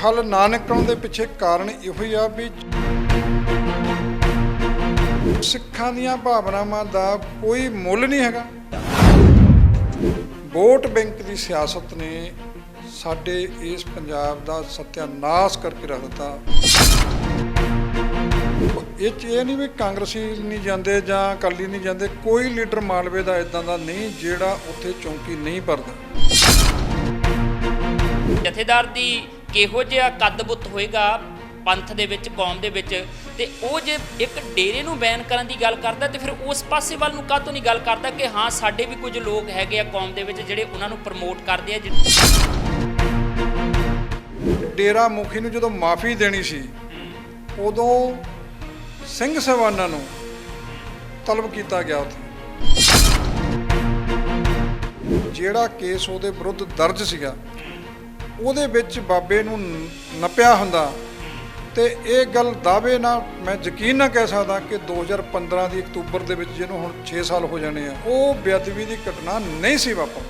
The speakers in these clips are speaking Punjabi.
हल ना निकलण दे पिछे कारण इहो ही आ भी सिੱਖਾਂ ਦੀਆਂ ਭਾਵਨਾਵਾਂ ਦਾ ਕੋਈ ਮੁੱਲ ਨਹੀਂ ਹੈਗਾ। ਵੋਟ ਬੈਂਕ ਦੀ ਸਿਆਸਤ ਨੇ ਸਾਡੇ ਇਸ ਪੰਜਾਬ ਦਾ ਸਤਿਆਨਾਸ਼ ਕਰਕੇ ਰੱਖ ਦਿੱਤਾ। ਇਹ ਨਹੀਂ ਵੀ ਕਾਂਗਰਸੀ ਨਹੀਂ ਜਾਂਦੇ ਜਾਂ ਅਕਾਲੀ ਨਹੀਂ ਜਾਂਦੇ, ਕੋਈ ਲੀਡਰ ਮਾਲਵੇ ਦਾ ਇਦਾਂ ਦਾ ਨਹੀਂ ਜਿਹੜਾ ਉੱਥੇ ਚੌਂਕੀ ਨਹੀਂ ਭਰਦਾ। ਜਥੇਦਾਰ ਦੀ ਕਿਹੋ ਜਿਹਾ ਕੱਦ-ਬੁੱਤ ਹੋਏਗਾ ਪੰਥ ਦੇ ਵਿੱਚ, ਕੌਮ ਦੇ ਵਿੱਚ, ਤੇ ਉਹ ਜੇ ਇੱਕ ਡੇਰੇ ਨੂੰ ਬੈਨ ਕਰਨ ਦੀ ਗੱਲ ਕਰਦਾ ਤੇ ਫਿਰ ਉਸ ਪਾਸੇ ਵੱਲ ਨੂੰ ਕਾਹਤੋਂ ਨਹੀਂ ਗੱਲ ਕਰਦਾ ਕਿ ਹਾਂ ਸਾਡੇ ਵੀ ਕੁਝ ਲੋਕ ਹੈਗੇ ਆ ਕੌਮ ਦੇ ਵਿੱਚ ਜਿਹੜੇ ਉਹਨਾਂ ਨੂੰ ਪ੍ਰਮੋਟ ਕਰਦੇ ਆ। ਡੇਰਾ ਮੁਖੀ ਨੂੰ ਜਦੋਂ ਮਾਫੀ ਦੇਣੀ ਸੀ ਉਦੋਂ ਸਿੰਘ ਸਾਹਿਬਾਨਾਂ ਨੂੰ ਤਲਬ ਕੀਤਾ ਗਿਆ ਉੱਥੇ। ਜਿਹੜਾ ਕੇਸ ਉਹਦੇ ਵਿਰੁੱਧ ਦਰਜ ਸੀਗਾ ਉਹਦੇ ਵਿੱਚ ਬਾਬੇ ਨੂੰ ਨੱਪਿਆ ਹੁੰਦਾ ਤੇ ਇਹ ਗੱਲ ਦਾਅਵੇ ਨਾਲ ਮੈਂ ਯਕੀਨ ਨਾ ਕਹਿ ਸਕਦਾ ਕਿ 2015 ਦੀ ਅਕਤੂਬਰ ਦੇ ਵਿੱਚ, ਜਿਹਨੂੰ ਹੁਣ 6 ਸਾਲ ਹੋ ਜਾਣੇ ਆ, ਉਹ ਬੇਅਦਬੀ ਦੀ ਘਟਨਾ ਨਹੀਂ ਸੀ ਵਾਪਰੀ।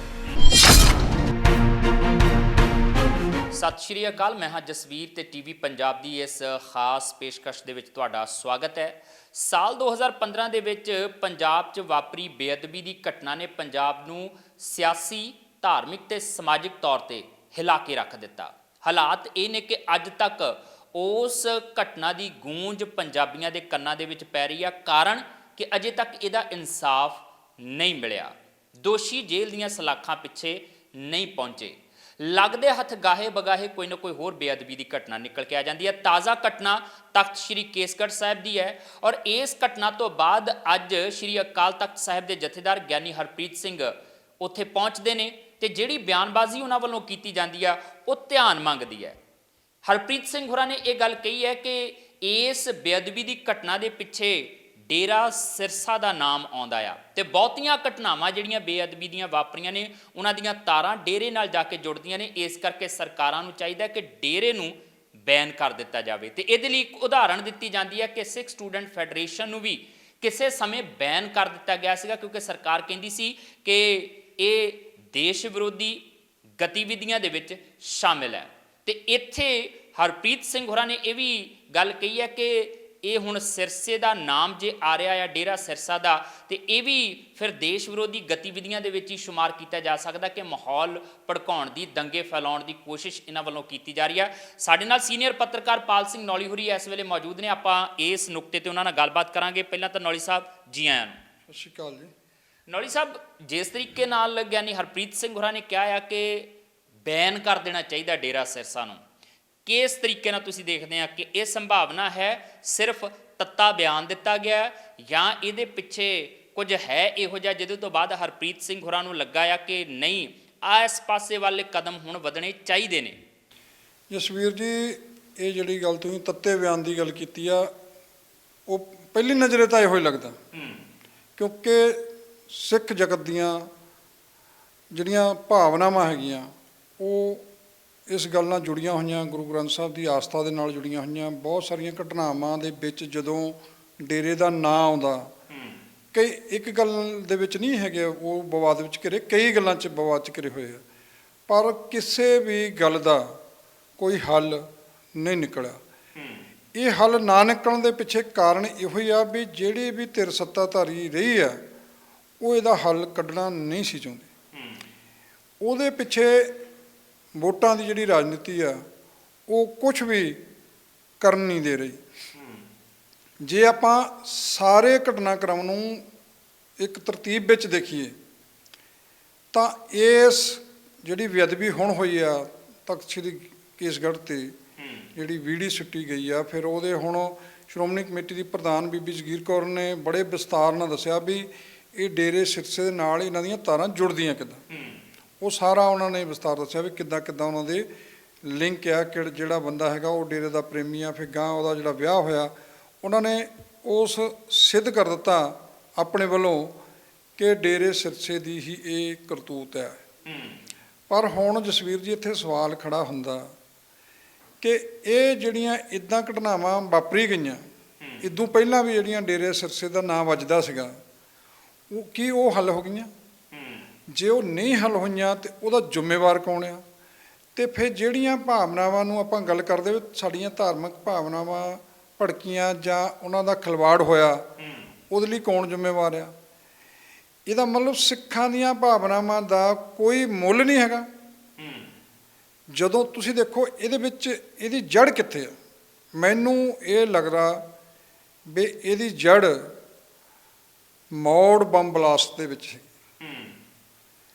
ਸਤਿ ਸ਼੍ਰੀ ਅਕਾਲ, ਮੈਂ ਹਾਂ ਜਸਵੀਰ ਤੇ ਟੀਵੀ ਪੰਜਾਬ ਦੀ ਇਸ ਖਾਸ ਪੇਸ਼ਕਸ਼ ਦੇ ਵਿੱਚ ਤੁਹਾਡਾ ਸਵਾਗਤ ਹੈ। ਸਾਲ 2015 ਦੇ ਵਿੱਚ ਪੰਜਾਬ 'ਚ ਵਾਪਰੀ ਬੇਅਦਬੀ ਦੀ ਘਟਨਾ ਨੇ ਪੰਜਾਬ ਨੂੰ ਸਿਆਸੀ, ਧਾਰਮਿਕ ਤੇ ਸਮਾਜਿਕ ਤੌਰ ਤੇ ਹਿਲਾ ਕੇ ਰੱਖ ਦਿੱਤਾ। ਹਾਲਾਤ ਇਹ ਨੇ ਕਿ ਅੱਜ ਤੱਕ ਉਸ ਘਟਨਾ ਦੀ ਗੂੰਜ ਪੰਜਾਬੀਆਂ ਦੇ ਕੰਨਾਂ ਦੇ ਵਿੱਚ ਪੈ ਰਹੀ ਆ। ਕਾਰਨ ਕਿ ਅਜੇ ਤੱਕ ਇਹਦਾ ਇਨਸਾਫ ਨਹੀਂ ਮਿਲਿਆ। ਦੋਸ਼ੀ ਜੇਲ੍ਹ ਦੀਆਂ ਸਲਾਖਾਂ ਪਿੱਛੇ ਨਹੀਂ ਪਹੁੰਚੇ। ਲੱਗਦੇ ਹੱਥ ਗਾਹੇ ਬਗਾਹੇ ਕੋਈ ਨਾ ਕੋਈ ਹੋਰ ਬੇਅਦਬੀ ਦੀ ਘਟਨਾ ਨਿਕਲ ਕੇ ਆ ਜਾਂਦੀ ਹੈ। ਤਾਜ਼ਾ ਘਟਨਾ ਤਖਤ ਸ਼੍ਰੀ ਕੇਸਗੜ੍ਹ ਸਾਹਿਬ ਦੀ ਹੈ ਔਰ ਇਸ ਘਟਨਾ ਤੋਂ ਬਾਅਦ ਅੱਜ ਸ਼੍ਰੀ ਅਕਾਲ ਤਖਤ ਸਾਹਿਬ ਦੇ ਜਥੇਦਾਰ ਗਿਆਨੀ ਹਰਪ੍ਰੀਤ ਸਿੰਘ ਉੱਥੇ ਪਹੁੰਚਦੇ ਨੇ ਤੇ ਜਿਹੜੀ ਬਿਆਨਬਾਜ਼ੀ ਉਹਨਾਂ ਵੱਲੋਂ ਕੀਤੀ ਜਾਂਦੀ ਆ ਉਹ ਧਿਆਨ ਮੰਗਦੀ ਹੈ। ਹਰਪ੍ਰੀਤ ਸਿੰਘ ਹੋਰਾਂ ਨੇ ਇਹ ਗੱਲ ਕਹੀ ਹੈ ਕਿ ਇਸ ਬੇਅਦਬੀ ਦੀ ਘਟਨਾ ਦੇ ਪਿੱਛੇ ਡੇਰਾ ਸਿਰਸਾ ਦਾ ਨਾਮ ਆਉਂਦਾ ਆ ਤੇ ਬਹੁਤੀਆਂ ਘਟਨਾਵਾਂ ਜਿਹੜੀਆਂ ਬੇਅਦਬੀ ਦੀਆਂ ਵਾਪਰੀਆਂ ਨੇ ਉਹਨਾਂ ਦੀਆਂ ਤਾਰਾਂ ਡੇਰੇ ਨਾਲ ਜਾ ਕੇ ਜੁੜਦੀਆਂ ਨੇ। ਇਸ ਕਰਕੇ ਸਰਕਾਰਾਂ ਨੂੰ ਚਾਹੀਦਾ ਕਿ ਡੇਰੇ ਨੂੰ ਬੈਨ ਕਰ ਦਿੱਤਾ ਜਾਵੇ ਤੇ ਇਹਦੇ ਲਈ ਇੱਕ ਉਦਾਹਰਣ ਦਿੱਤੀ ਜਾਂਦੀ ਹੈ ਕਿ ਸਿੱਖ ਸਟੂਡੈਂਟ ਫੈਡਰੇਸ਼ਨ ਨੂੰ ਵੀ ਕਿਸੇ ਸਮੇਂ ਬੈਨ ਕਰ ਦਿੱਤਾ ਗਿਆ ਸੀਗਾ ਕਿਉਂਕਿ ਸਰਕਾਰ ਕਹਿੰਦੀ ਸੀ ਕਿ ਇਹ ਦੇਸ਼ ਵਿਰੋਧੀ ਗਤੀਵਿਧੀਆਂ ਦੇ ਵਿੱਚ ਸ਼ਾਮਿਲ ਹੈ। ਤੇ ਇੱਥੇ ਹਰਪ੍ਰੀਤ ਸਿੰਘ ਹੋਰਾਂ ਨੇ ਇਹ ਵੀ ਗੱਲ ਕਹੀ ਹੈ ਕਿ ਇਹ ਹੁਣ ਸਿਰਸੇ ਦਾ ਨਾਮ ਜੇ ਆ ਰਿਹਾ ਆ ਡੇਰਾ ਸਿਰਸਾ ਦਾ ਤੇ ਇਹ ਵੀ ਫਿਰ ਦੇਸ਼ ਵਿਰੋਧੀ ਗਤੀਵਿਧੀਆਂ ਦੇ ਵਿੱਚ ਹੀ ਸ਼ੁਮਾਰ ਕੀਤਾ ਜਾ ਸਕਦਾ ਕਿ ਮਾਹੌਲ ਭੜਕਾਉਣ ਦੀ, ਦੰਗੇ ਫੈਲਾਉਣ ਦੀ ਕੋਸ਼ਿਸ਼ ਇਹਨਾਂ ਵੱਲੋਂ ਕੀਤੀ ਜਾ ਰਹੀ ਹੈ। ਸਾਡੇ ਨਾਲ ਸੀਨੀਅਰ ਪੱਤਰਕਾਰ ਪਾਲ ਸਿੰਘ ਨੌਲੀ ਹੋਰੀ ਇਸ ਵੇਲੇ ਮੌਜੂਦ ਨੇ। ਆਪਾਂ ਇਸ ਨੁਕਤੇ ਤੇ ਉਹਨਾਂ ਨਾਲ ਗੱਲਬਾਤ ਕਰਾਂਗੇ। ਪਹਿਲਾਂ ਤਾਂ ਨੌਲੀ ਸਾਹਿਬ ਜੀ ਆਇਆਂ ਨੂੰ। ਸਤਿ ਸ਼੍ਰੀ ਅਕਾਲ ਜੀ। ਨੌਲੀ ਸਾਹਿਬ, ਜਿਸ ਤਰੀਕੇ ਨਾਲ ਗਿਆਨੀ ਹਰਪ੍ਰੀਤ ਸਿੰਘ ਹੋਰਾਂ ਨੇ ਕਿਹਾ ਆ ਕਿ ਬੈਨ ਕਰ ਦੇਣਾ ਚਾਹੀਦਾ ਡੇਰਾ ਸਿਰਸਾ ਨੂੰ, ਕਿਸ ਤਰੀਕੇ ਨਾਲ ਤੁਸੀਂ ਦੇਖਦੇ ਆ ਕਿ ਇਹ ਸੰਭਾਵਨਾ ਹੈ ਸਿਰਫ ਤੱਤਾ ਬਿਆਨ ਦਿੱਤਾ ਗਿਆ ਜਾਂ ਇਹਦੇ ਪਿੱਛੇ ਕੁਝ ਹੈ ਇਹੋ ਜਿਹਾ ਜਿਹਦੇ ਤੋਂ ਬਾਅਦ ਹਰਪ੍ਰੀਤ ਸਿੰਘ ਹੋਰਾਂ ਨੂੰ ਲੱਗਾ ਆ ਕਿ ਨਹੀਂ ਇਸ ਪਾਸੇ ਵਾਲੇ ਕਦਮ ਹੁਣ ਵਧਣੇ ਚਾਹੀਦੇ ਨੇ? ਜਸਵੀਰ ਜੀ, ਇਹ ਜਿਹੜੀ ਗੱਲ ਤੁਸੀਂ ਤੱਤੇ ਬਿਆਨ ਦੀ ਗੱਲ ਕੀਤੀ ਆ ਉਹ ਪਹਿਲੀ ਨਜ਼ਰੇ ਤਾਂ ਇਹੋ ਹੀ ਲੱਗਦਾ ਕਿਉਂਕਿ ਸਿੱਖ ਜਗਤ ਦੀਆਂ ਜਿਹੜੀਆਂ ਭਾਵਨਾਵਾਂ ਹੈਗੀਆਂ ਉਹ ਇਸ ਗੱਲ ਨਾਲ ਜੁੜੀਆਂ ਹੋਈਆਂ, ਗੁਰੂ ਗ੍ਰੰਥ ਸਾਹਿਬ ਦੀ ਆਸਥਾ ਦੇ ਨਾਲ ਜੁੜੀਆਂ ਹੋਈਆਂ। ਬਹੁਤ ਸਾਰੀਆਂ ਘਟਨਾਵਾਂ ਦੇ ਵਿੱਚ ਜਦੋਂ ਡੇਰੇ ਦਾ ਨਾਂ ਆਉਂਦਾ, ਕਈ ਇੱਕ ਗੱਲ ਦੇ ਵਿੱਚ ਨਹੀਂ ਹੈਗੇ ਉਹ ਵਿਵਾਦ ਵਿੱਚ ਘਿਰੇ, ਕਈ ਗੱਲਾਂ 'ਚ ਵਿਵਾਦ 'ਚ ਘਿਰੇ ਹੋਏ ਆ, ਪਰ ਕਿਸੇ ਵੀ ਗੱਲ ਦਾ ਕੋਈ ਹੱਲ ਨਹੀਂ ਨਿਕਲਿਆ। ਇਹ ਹੱਲ ਨਾ ਨਿਕਲਣ ਦੇ ਪਿੱਛੇ ਕਾਰਨ ਇਹੋ ਹੀ ਆ ਵੀ ਜਿਹੜੀ ਵੀ ਧਿਰ ਸੱਤਾਧਾਰੀ ਰਹੀ ਆ ਉਹ ਇਹਦਾ ਹੱਲ ਕੱਢਣਾ ਨਹੀਂ ਸੀ ਚਾਹੁੰਦੀ। ਉਹਦੇ ਪਿੱਛੇ ਵੋਟਾਂ ਦੀ ਜਿਹੜੀ ਰਾਜਨੀਤੀ ਆ ਉਹ ਕੁਝ ਵੀ ਕਰਨ ਨਹੀਂ ਦੇ ਰਹੀ। ਜੇ ਆਪਾਂ ਸਾਰੇ ਘਟਨਾਕ੍ਰਮ ਨੂੰ ਇੱਕ ਤਰਤੀਬ ਵਿੱਚ ਦੇਖੀਏ ਤਾਂ ਇਸ ਜਿਹੜੀ ਬੇਅਦਬੀ ਹੁਣ ਹੋਈ ਆ ਤਖਤ ਸ਼੍ਰੀ ਕੇਸਗੜ੍ਹ ਤੇ ਜਿਹੜੀ ਵੀਡੀਓ ਸੁੱਟੀ ਗਈ ਆ, ਫਿਰ ਉਹਦੇ ਹੁਣ ਸ਼੍ਰੋਮਣੀ ਕਮੇਟੀ ਦੀ ਪ੍ਰਧਾਨ ਬੀਬੀ ਜਗੀਰ ਕੌਰ ਨੇ ਬੜੇ ਵਿਸਤਾਰ ਨਾਲ ਦੱਸਿਆ ਵੀ ਇਹ ਡੇਰੇ ਸਿਰਸੇ ਦੇ ਨਾਲ ਇਹਨਾਂ ਦੀਆਂ ਤਾਰਾਂ ਜੁੜਦੀਆਂ ਕਿੱਦਾਂ। ਉਹ ਸਾਰਾ ਉਹਨਾਂ ਨੇ ਵਿਸਤਾਰ ਦੱਸਿਆ ਵੀ ਕਿੱਦਾਂ ਕਿੱਦਾਂ ਉਹਨਾਂ ਦੇ ਲਿੰਕ ਆ, ਕਿ ਜਿਹੜਾ ਬੰਦਾ ਹੈਗਾ ਉਹ ਡੇਰੇ ਦਾ ਪ੍ਰੇਮੀ ਆ, ਫਿਰ ਗਾਂ ਉਹਦਾ ਜਿਹੜਾ ਵਿਆਹ ਹੋਇਆ ਉਹਨਾਂ ਨੇ ਉਸ ਸਿੱਧ ਕਰ ਦਿੱਤਾ ਆਪਣੇ ਵੱਲੋਂ ਕਿ ਡੇਰੇ ਸਿਰਸੇ ਦੀ ਹੀ ਇਹ ਕਰਤੂਤ ਹੈ। ਪਰ ਹੁਣ ਜਸਵੀਰ ਜੀ ਇੱਥੇ ਸਵਾਲ ਖੜਾ ਹੁੰਦਾ ਕਿ ਇਹ ਜਿਹੜੀਆਂ ਇੱਦਾਂ ਘਟਨਾਵਾਂ ਵਾਪਰੀ ਗਈਆਂ, ਇਦੋਂ ਪਹਿਲਾਂ ਵੀ ਜਿਹੜੀਆਂ ਡੇਰੇ ਸਿਰਸੇ ਦਾ ਨਾਂ ਵੱਜਦਾ ਸੀਗਾ, ਉਹ ਕੀ ਉਹ ਹੱਲ ਹੋ ਗਈਆਂ? ਜੇ ਉਹ ਨਹੀਂ ਹੱਲ ਹੋਈਆਂ ਤਾਂ ਉਹਦਾ ਜ਼ਿੰਮੇਵਾਰ ਕੌਣ ਆ? ਤੇ ਫਿਰ ਜਿਹੜੀਆਂ ਭਾਵਨਾਵਾਂ ਨੂੰ ਆਪਾਂ ਗੱਲ ਕਰਦੇ ਵੀ ਸਾਡੀਆਂ ਧਾਰਮਿਕ ਭਾਵਨਾਵਾਂ ਭੜਕੀਆਂ ਜਾਂ ਉਹਨਾਂ ਦਾ ਖਿਲਵਾੜ ਹੋਇਆ, ਉਹਦੇ ਲਈ ਕੌਣ ਜ਼ਿੰਮੇਵਾਰ ਆ? ਇਹਦਾ ਮਤਲਬ ਸਿੱਖਾਂ ਦੀਆਂ ਭਾਵਨਾਵਾਂ ਦਾ ਕੋਈ ਮੁੱਲ ਨਹੀਂ ਹੈਗਾ। ਜਦੋਂ ਤੁਸੀਂ ਦੇਖੋ ਇਹਦੇ ਵਿੱਚ ਇਹਦੀ ਜੜ ਕਿੱਥੇ ਆ, ਮੈਨੂੰ ਇਹ ਲੱਗਦਾ ਵੀ ਇਹਦੀ ਜੜ ਮੌੜ ਬੰਬ ਬਲਾਸਟ ਦੇ ਵਿੱਚ ਸੀ।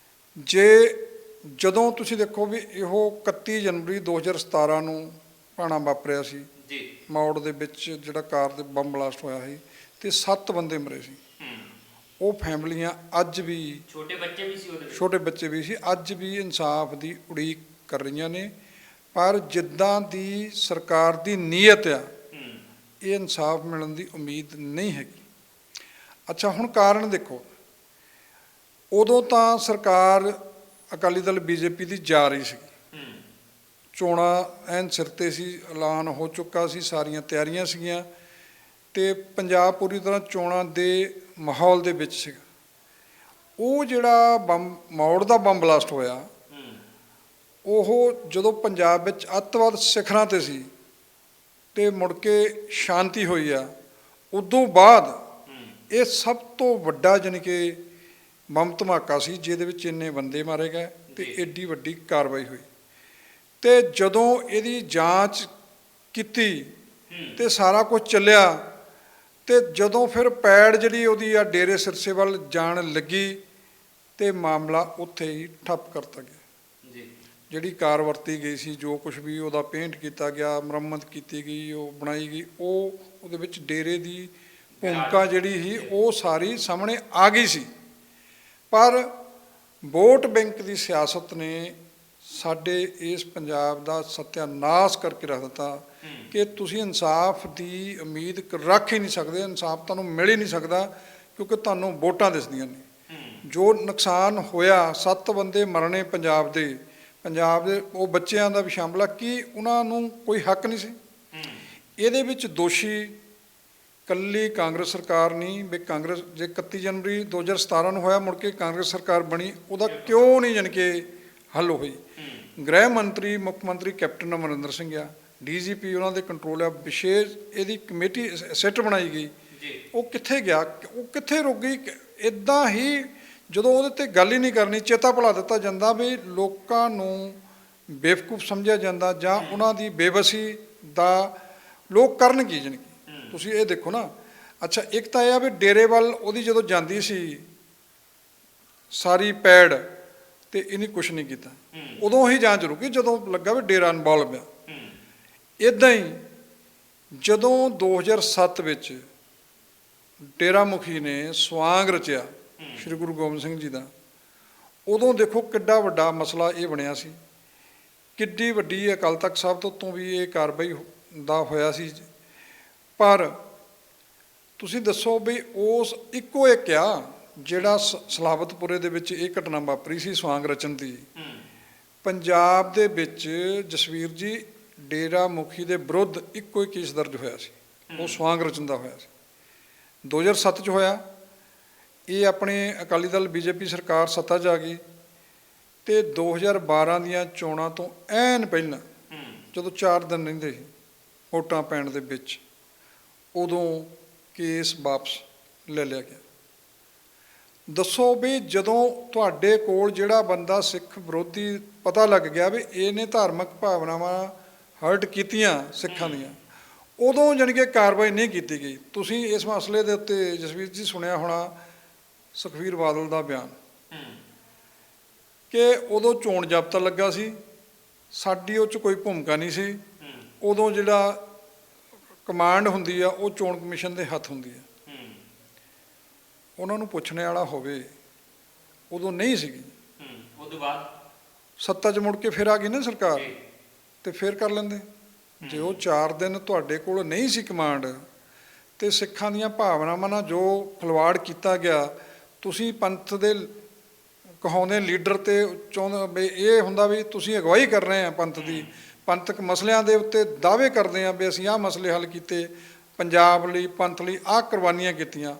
ਜਦੋਂ ਤੁਸੀਂ ਦੇਖੋ ਵੀ ਇਹੋ 31 ਜਨਵਰੀ 2017 ਨੂੰ ਭਾਣਾ ਵਾਪਰਿਆ ਸੀ ਜੀ, ਮੌੜ ਦੇ ਵਿੱਚ ਜਿਹੜਾ ਕਾਰ ਦੇ ਬੰਬ ਬਲਾਸਟ ਹੋਇਆ ਸੀ ਤੇ 7 ਬੰਦੇ ਮਰੇ ਸੀ। ਉਹ ਫੈਮਲੀਆਂ ਅੱਜ ਵੀ, ਛੋਟੇ ਬੱਚੇ ਵੀ ਸੀ, ਅੱਜ ਵੀ ਇਨਸਾਫ ਦੀ ਉਡੀਕ ਕਰ ਰਹੀਆਂ ਨੇ। ਪਰ ਜਿੱਦਾਂ ਦੀ ਸਰਕਾਰ ਦੀ ਨੀਅਤ ਆ, ਇਹ ਇਨਸਾਫ ਮਿਲਣ ਦੀ ਉਮੀਦ ਨਹੀਂ ਹੈਗੀ। ਅੱਛਾ, ਹੁਣ ਕਾਰਨ ਦੇਖੋ, ਉਦੋਂ ਤਾਂ ਸਰਕਾਰ ਅਕਾਲੀ ਦਲ ਬੀਜੇਪੀ ਦੀ ਜਾ ਰਹੀ ਸੀ, ਚੋਣਾਂ ਐਨ ਸਿਰ 'ਤੇ ਸੀ, ਐਲਾਨ ਹੋ ਚੁੱਕਾ ਸੀ, ਸਾਰੀਆਂ ਤਿਆਰੀਆਂ ਸੀਗੀਆਂ ਤੇ ਪੰਜਾਬ ਪੂਰੀ ਤਰ੍ਹਾਂ ਚੋਣਾਂ ਦੇ ਮਾਹੌਲ ਦੇ ਵਿੱਚ ਸੀਗਾ। ਉਹ ਜਿਹੜਾ ਮੌੜ ਦਾ ਬੰਬ ਬਲਾਸਟ ਹੋਇਆ, ਉਹ ਜਦੋਂ ਪੰਜਾਬ ਵਿੱਚ ਅੱਤਵਾਦ ਸਿਖਰਾਂ 'ਤੇ ਸੀ ਤੇ ਮੁੜ ਕੇ ਸ਼ਾਂਤੀ ਹੋਈ ਆ, ਉਦੋਂ ਬਾਅਦ ਇਹ ਸਭ ਤੋਂ ਵੱਡਾ ਜਾਣੀ ਕਿ ਬੰਬ ਧਮਾਕਾ ਸੀ ਜਿਹਦੇ ਵਿੱਚ ਇੰਨੇ ਬੰਦੇ ਮਾਰੇ ਗਏ ਤੇ ਏਡੀ ਵੱਡੀ ਕਾਰਵਾਈ ਹੋਈ। ਤੇ ਜਦੋਂ ਇਹਦੀ ਜਾਂਚ ਕੀਤੀ ਤੇ ਸਾਰਾ ਕੁਝ ਚੱਲਿਆ, ਤੇ ਜਦੋਂ ਫਿਰ ਪੈੜ ਜਿਹੜੀ ਉਹਦੀ ਆ ਡੇਰੇ ਸਿਰਸੇ ਵੱਲ ਜਾਣ ਲੱਗੀ ਤੇ ਮਾਮਲਾ ਉੱਥੇ ਹੀ ਠੱਪ ਕਰਤਾ ਗਿਆ। ਜਿਹੜੀ ਕਾਰ ਵਰਤੀ ਗਈ ਸੀ, ਜੋ ਕੁਝ ਵੀ ਉਹਦਾ ਪੇਂਟ ਕੀਤਾ ਗਿਆ, ਮੁਰੰਮਤ ਕੀਤੀ ਗਈ, ਉਹ ਬਣਾਈ ਗਈ, ਉਹਦੇ ਵਿੱਚ ਡੇਰੇ ਦੀ ਭੂਮਿਕਾ ਜਿਹੜੀ ਸੀ ਉਹ ਸਾਰੀ ਸਾਹਮਣੇ ਆ ਗਈ ਸੀ। ਪਰ ਵੋਟ ਬੈਂਕ ਦੀ ਸਿਆਸਤ ਨੇ ਸਾਡੇ ਇਸ ਪੰਜਾਬ ਦਾ ਸਤਿਆਨਾਸ਼ ਕਰਕੇ ਰੱਖ ਦਿੱਤਾ ਕਿ ਤੁਸੀਂ ਇਨਸਾਫ ਦੀ ਉਮੀਦ ਰੱਖ ਹੀ ਨਹੀਂ ਸਕਦੇ, ਇਨਸਾਫ ਤੁਹਾਨੂੰ ਮਿਲ ਹੀ ਨਹੀਂ ਸਕਦਾ ਕਿਉਂਕਿ ਤੁਹਾਨੂੰ ਵੋਟਾਂ ਦਿਸਦੀਆਂ ਨੇ। ਜੋ ਨੁਕਸਾਨ ਹੋਇਆ, 7 ਬੰਦੇ ਮਰਨੇ ਪੰਜਾਬ ਦੇ ਉਹ ਬੱਚਿਆਂ ਦਾ ਵੀ ਸ਼ਾਮਲ ਆ, ਕੀ ਉਹਨਾਂ ਨੂੰ ਕੋਈ ਹੱਕ ਨਹੀਂ ਸੀ? ਇਹਦੇ ਵਿੱਚ ਦੋਸ਼ੀ ਕੱਲੀ ਕਾਂਗਰਸ ਸਰਕਾਰ ਨਹੀਂ। ਵੀ ਕਾਂਗਰਸ ਜੇ 31 ਜਨਵਰੀ 2017 ਨੂੰ ਹੋਇਆ, ਮੁੜ ਕੇ ਕਾਂਗਰਸ ਸਰਕਾਰ ਬਣੀ, ਉਹਦਾ ਕਿਉਂ ਨਹੀਂ ਜਾਣੀ ਕਿ ਹੱਲ ਹੋਈ? ਗ੍ਰਹਿ ਮੰਤਰੀ, ਮੁੱਖ ਮੰਤਰੀ ਕੈਪਟਨ ਅਮਰਿੰਦਰ ਸਿੰਘ ਆ, DGP ਉਹਨਾਂ ਦੇ ਕੰਟਰੋਲ ਆ, ਵਿਸ਼ੇਸ਼ ਇਹਦੀ ਕਮੇਟੀ ਸੈੱਟ ਬਣਾਈ ਗਈ, ਉਹ ਕਿੱਥੇ ਗਿਆ? ਉਹ ਕਿੱਥੇ ਰੁਕ ਗਈ? ਇੱਦਾਂ ਹੀ ਜਦੋਂ ਉਹਦੇ 'ਤੇ ਗੱਲ ਹੀ ਨਹੀਂ ਕਰਨੀ, ਚੇਤਾ ਭੁਲਾ ਦਿੱਤਾ ਜਾਂਦਾ ਵੀ ਲੋਕਾਂ ਨੂੰ ਬੇਵਕੂਫ ਸਮਝਿਆ ਜਾਂਦਾ ਜਾਂ ਉਹਨਾਂ ਦੀ ਬੇਵਸੀ ਦਾ ਲੋਕ ਕਰਨ ਕੀ ਜਾਣੀ ਕਿ ਤੁਸੀਂ ਇਹ ਦੇਖੋ ਨਾ। ਅੱਛਾ, ਇੱਕ ਤਾਂ ਇਹ ਆ ਵੀ ਡੇਰੇ ਵੱਲ ਉਹਦੀ ਜਦੋਂ ਜਾਂਦੀ ਸੀ ਸਾਰੀ ਪੈੜ ਤੇ ਇਹਨੇ ਕੁਛ ਨਹੀਂ ਕੀਤਾ, ਉਦੋਂ ਹੀ ਜਾਂਚ ਰੁਕੀ ਜਦੋਂ ਲੱਗਾ ਵੀ ਡੇਰਾ ਇਨਵੋਲਵ ਆ। ਇੱਦਾਂ ਹੀ ਜਦੋਂ 2007 ਵਿੱਚ ਡੇਰਾ ਮੁਖੀ ਨੇ ਸਵਾਂਗ ਰਚਿਆ ਸ਼੍ਰੀ ਗੁਰੂ ਗੋਬਿੰਦ ਸਿੰਘ ਜੀ ਦਾ, ਉਦੋਂ ਦੇਖੋ ਕਿੱਡਾ ਵੱਡਾ ਮਸਲਾ ਇਹ ਬਣਿਆ ਸੀ, ਕਿੱਡੀ ਵੱਡੀ ਅਕਾਲ ਤਖਤ ਸਾਹਿਬ ਤੋਂ ਵੀ ਇਹ ਕਾਰਵਾਈ ਦਾ ਹੋਇਆ ਸੀ। ਪਰ ਤੁਸੀਂ ਦੱਸੋ ਵੀ ਉਸ ਇੱਕੋ ਇੱਕ ਆ ਜਿਹੜਾ ਸਲਾਬਤਪੁਰੇ ਦੇ ਵਿੱਚ ਇਹ ਘਟਨਾ ਵਾਪਰੀ ਸੀ ਸਵਾਂਗ ਰਚਨ ਦੀ, ਪੰਜਾਬ ਦੇ ਵਿੱਚ ਜਸਵੀਰ ਜੀ ਡੇਰਾ ਮੁਖੀ ਦੇ ਵਿਰੁੱਧ ਇੱਕੋ ਹੀ ਕੇਸ ਦਰਜ ਹੋਇਆ ਸੀ, ਉਹ ਸਵਾਂਗ ਰਚਨ ਦਾ ਹੋਇਆ ਸੀ, 2007 'ਚ ਹੋਇਆ। ਇਹ ਆਪਣੇ ਅਕਾਲੀ ਦਲ BJP ਸਰਕਾਰ ਸੱਤਾ 'ਚ ਆ ਗਈ ਤੇ 2012 ਦੀਆਂ ਚੋਣਾਂ ਤੋਂ ਐਨ ਪਹਿਲਾਂ ਜਦੋਂ 4 ਦਿਨ ਰਹਿੰਦੇ ਸੀ ਵੋਟਾਂ ਪੈਣ ਦੇ ਵਿੱਚ, ਉਦੋਂ ਕੇਸ ਵਾਪਸ ਲੈ ਲਿਆ ਗਿਆ। ਦੱਸੋ ਵੀ ਜਦੋਂ ਤੁਹਾਡੇ ਕੋਲ ਜਿਹੜਾ ਬੰਦਾ ਸਿੱਖ ਵਿਰੋਧੀ ਪਤਾ ਲੱਗ ਗਿਆ ਵੀ ਇਹਨੇ ਧਾਰਮਿਕ ਭਾਵਨਾਵਾਂ ਹਰਟ ਕੀਤੀਆਂ ਸਿੱਖਾਂ ਦੀਆਂ, ਉਦੋਂ ਜਾਣੀ ਕਿ ਕਾਰਵਾਈ ਨਹੀਂ ਕੀਤੀ ਗਈ। ਤੁਸੀਂ ਇਸ ਮਸਲੇ ਦੇ ਉੱਤੇ ਜਸਵੀਰ ਜੀ ਸੁਣਿਆ ਹੋਣਾ ਸੁਖਬੀਰ ਬਾਦਲ ਦਾ ਬਿਆਨ ਕਿ ਉਦੋਂ ਚੋਣ ਜ਼ਾਬਤਾ ਲੱਗਾ ਸੀ, ਸਾਡੀ ਉਹ 'ਚ ਕੋਈ ਭੂਮਿਕਾ ਨਹੀਂ ਸੀ। ਉਦੋਂ ਜਿਹੜਾ ਕਮਾਂਡ ਹੁੰਦੀ ਆ ਉਹ ਚੋਣ ਕਮਿਸ਼ਨ ਦੇ ਹੱਥ ਹੁੰਦੀ ਆ, ਉਹਨਾਂ ਨੂੰ ਪੁੱਛਣੇ ਵਾਲਾ ਹੋਵੇ, ਉਦੋਂ ਨਹੀਂ ਸੀਗੀ। ਉਦੋਂ ਬਾਅਦ ਸੱਤਾ 'ਚ ਮੁੜ ਕੇ ਫਿਰ ਆ ਗਈ ਨਾ ਸਰਕਾਰ, ਤੇ ਫਿਰ ਕਰ ਲੈਂਦੇ। ਜੇ ਉਹ 4 ਦਿਨ ਤੁਹਾਡੇ ਕੋਲ ਨਹੀਂ ਸੀ ਕਮਾਂਡ ਤੇ ਸਿੱਖਾਂ ਦੀਆਂ ਭਾਵਨਾਵਾਂ ਨਾਲ ਜੋ ਖਿਲਵਾੜ ਕੀਤਾ ਗਿਆ, ਤੁਸੀਂ ਪੰਥ ਦੇ ਕਹਾਉਂਦੇ ਲੀਡਰ ਤੇ ਚਾਹੁੰਦੇ ਇਹ ਹੁੰਦਾ ਵੀ ਤੁਸੀਂ ਅਗਵਾਈ ਕਰ ਰਹੇ ਆ ਪੰਥ ਦੀ, ਪੰਥਕ ਮਸਲਿਆਂ ਦੇ ਉੱਤੇ ਦਾਅਵੇ ਕਰਦੇ ਆ ਵੀ ਅਸੀਂ ਆਹ ਮਸਲੇ ਹੱਲ ਕੀਤੇ, ਪੰਜਾਬ ਲਈ ਪੰਥ ਲਈ ਆਹ ਕੁਰਬਾਨੀਆਂ ਕੀਤੀਆਂ,